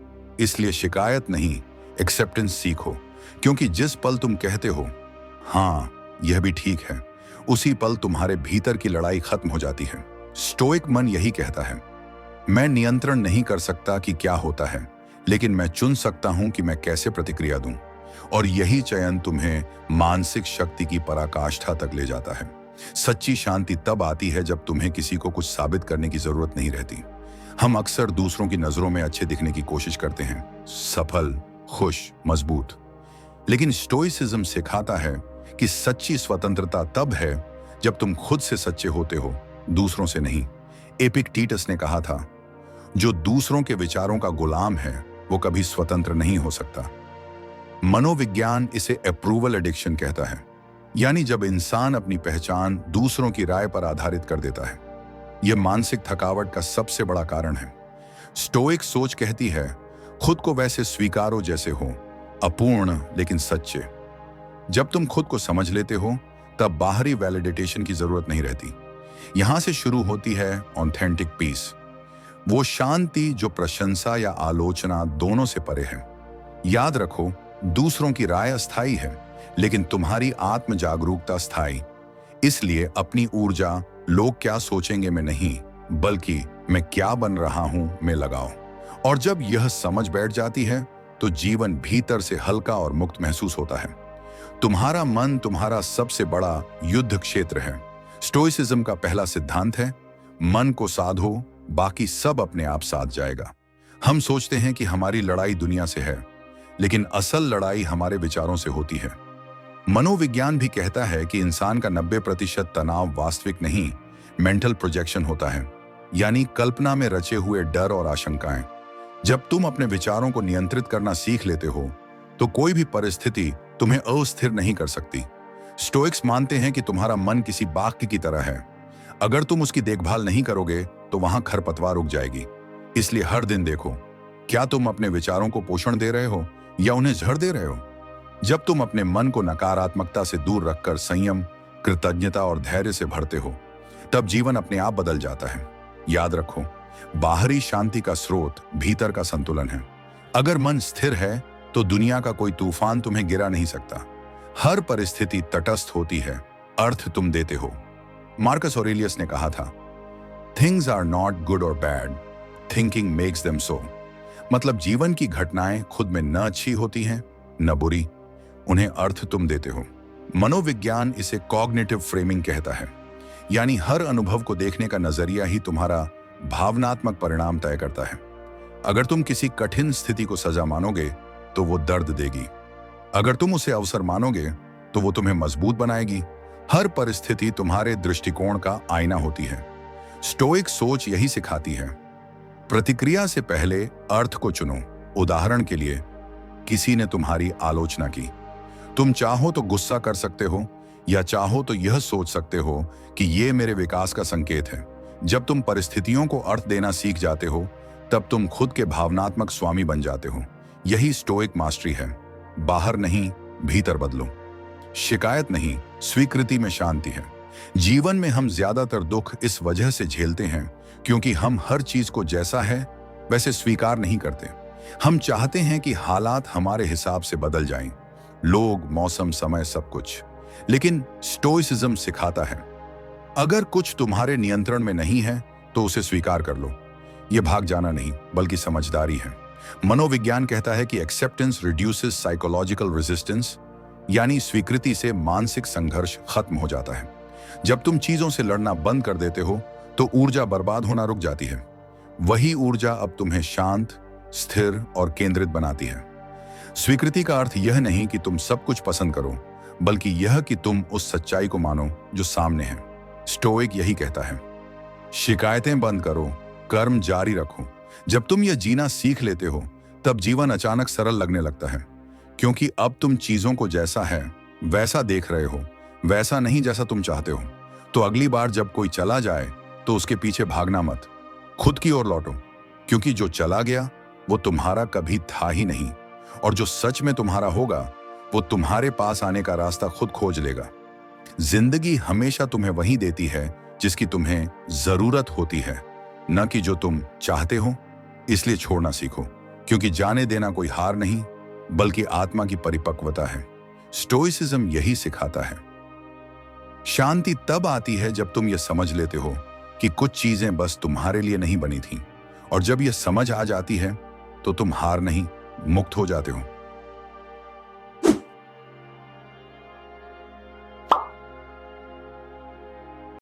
S1: इसलिए शिकायत नहीं, एक्सेप्टेंस सीखो, क्योंकि जिस पल तुम कहते हो हाँ यह भी ठीक है, उसी पल तुम्हारे भीतर की लड़ाई खत्म हो जाती है। स्टोइक मन यही कहता है, मैं नियंत्रण नहीं कर सकता कि क्या होता है, लेकिन मैं चुन सकता हूं कि मैं कैसे प्रतिक्रिया दूं। और यही चयन तुम्हें मानसिक शक्ति की पराकाष्ठा तक ले जाता है। सच्ची शांति तब आती है जब तुम्हें किसी को कुछ साबित करने की जरूरत नहीं रहती। हम अक्सर दूसरों की नजरों में अच्छे दिखने की कोशिश करते हैं, सफल, खुश, मजबूत। लेकिन स्टोइसिज्म सिखाता है कि सच्ची स्वतंत्रता तब है जब तुम खुद से सच्चे होते हो, दूसरों से नहीं। एपिक्टेटस ने कहा था, जो दूसरों के विचारों का गुलाम है वो कभी स्वतंत्र नहीं हो सकता। मनोविज्ञान इसे अप्रूवल एडिक्शन कहता है, यानी जब इंसान अपनी पहचान दूसरों की राय पर आधारित कर देता है। यह मानसिक थकावट का सबसे बड़ा कारण है। स्टोइक सोच कहती है, खुद को वैसे स्वीकारो जैसे हो, अपूर्ण लेकिन सच्चे। जब तुम खुद को समझ लेते हो तब बाहरी वैलिडेशन की जरूरत नहीं रहती। यहां से शुरू होती है ऑथेंटिक पीस, वो शांति जो प्रशंसा या आलोचना दोनों से परे है। याद रखो, दूसरों की राय अस्थायी है, लेकिन तुम्हारी आत्म जागरूकता स्थायी। इसलिए अपनी ऊर्जा लोग क्या सोचेंगे में नहीं, बल्कि मैं क्या बन रहा हूं में लगाओ। और जब यह समझ बैठ जाती है तो जीवन भीतर से हल्का और मुक्त महसूस होता है। तुम्हारा मन तुम्हारा सबसे बड़ा युद्ध क्षेत्र है। स्टोइसिज्म का पहला सिद्धांत है, मन को साधो, बाकी सब अपने आप साध जाएगा। हम सोचते हैं कि हमारी लड़ाई दुनिया से है, लेकिन असल लड़ाई हमारे विचारों से होती है। मनोविज्ञान भी कहता है कि इंसान का 90% तनाव वास्तविक नहीं, मेंटल प्रोजेक्शन होता है, यानी कल्पना में रचे हुए डर और आशंकाएं। जब तुम अपने विचारों को नियंत्रित करना सीख लेते हो तो कोई भी परिस्थिति तुम्हें अस्थिर नहीं कर सकती। स्टोइक्स मानते हैं कि तुम्हारा मन किसी बाग की तरह है। अगर तुम उसकी देखभाल नहीं करोगे तो वहां खरपतवार उग जाएगी। इसलिए हर दिन देखो, क्या तुम अपने विचारों को पोषण दे रहे हो या उन्हें जड़ दे रहे हो। जब तुम अपने मन को नकारात्मकता से दूर रखकर संयम, कृतज्ञता और धैर्य से भरते हो, तब जीवन अपने आप बदल जाता है। याद रखो, बाहरी शांति का स्रोत भीतर का संतुलन है। अगर मन स्थिर है तो दुनिया का कोई तूफान तुम्हें गिरा नहीं सकता। हर परिस्थिति तटस्थ होती है, अर्थ तुम देते हो। मार्कस ऑरेलियस ने कहा था, थिंग्स आर नॉट गुड और bad, thinking makes them so. मतलब जीवन की घटनाएं खुद में न अच्छी होती हैं न बुरी, उन्हें अर्थ तुम देते हो। मनोविज्ञान इसे कॉग्निटिव फ्रेमिंग कहता है, यानी हर अनुभव को देखने का नजरिया ही तुम्हारा भावनात्मक परिणाम तय करता है। अगर तुम किसी कठिन स्थिति को सजा मानोगे तो वो दर्द देगी। अगर तुम उसे अवसर मानोगे तो वो तुम्हें मजबूत बनाएगी। हर परिस्थिति तुम्हारे दृष्टिकोण का आईना होती है। स्टोइक सोच यही सिखाती है, प्रतिक्रिया से पहले अर्थ को चुनो। उदाहरण के लिए, किसी ने तुम्हारी आलोचना की, तुम चाहो तो गुस्सा कर सकते हो या चाहो तो यह सोच सकते हो कि यह मेरे विकास का संकेत है। जब तुम परिस्थितियों को अर्थ देना सीख जाते हो तब तुम खुद के भावनात्मक स्वामी बन जाते हो। यही स्टोइक मास्टरी है। बाहर नहीं, भीतर बदलो। शिकायत नहीं, स्वीकृति में शांति है। जीवन में हम ज्यादातर दुख इस वजह से झेलते हैं क्योंकि हम हर चीज को जैसा है वैसे स्वीकार नहीं करते। हम चाहते हैं कि हालात हमारे हिसाब से बदल जाएं, लोग, मौसम, समय, सब कुछ। लेकिन स्टोइसिज्म सिखाता है अगर कुछ तुम्हारे नियंत्रण में नहीं है तो उसे स्वीकार कर लो। यह भाग जाना नहीं बल्कि समझदारी है। मनोविज्ञान कहता है कि एक्सेप्टेंस रिड्यूसेस साइकोलॉजिकल रेजिस्टेंस, यानी स्वीकृति से मानसिक संघर्ष खत्म हो जाता है। जब तुम चीजों से लड़ना बंद कर देते हो तो ऊर्जा बर्बाद होना रुक जाती है। वही ऊर्जा अब तुम्हें शांत, स्थिर और केंद्रित बनाती है। स्वीकृति का अर्थ यह नहीं कि तुम सब कुछ पसंद करो, बल्कि यह कि तुम उस सच्चाई को मानो जो सामने है। स्टोइक यही कहता है, शिकायतें बंद करो, कर्म जारी रखो। जब तुम यह जीना सीख लेते हो तब जीवन अचानक सरल लगने लगता है, क्योंकि अब तुम चीजों को जैसा है वैसा देख रहे हो, वैसा नहीं जैसा तुम चाहते हो। तो अगली बार जब कोई चला जाए तो उसके पीछे भागना मत, खुद की ओर लौटो, क्योंकि जो चला गया वो तुम्हारा कभी था ही नहीं, और जो सच में तुम्हारा होगा वो तुम्हारे पास आने का रास्ता खुद खोज लेगा। जिंदगी हमेशा तुम्हें वही देती है जिसकी तुम्हें जरूरत होती है, न कि जो तुम चाहते हो। इसलिए छोड़ना सीखो, क्योंकि जाने देना कोई हार नहीं बल्कि आत्मा की परिपक्वता है। स्टोइसिज्म यही सिखाता है। शांति तब आती है जब तुम यह समझ लेते हो कि कुछ चीजें बस तुम्हारे लिए नहीं बनी थीं, और जब यह समझ आ जाती है तो तुम हार नहीं, मुक्त हो जाते हो।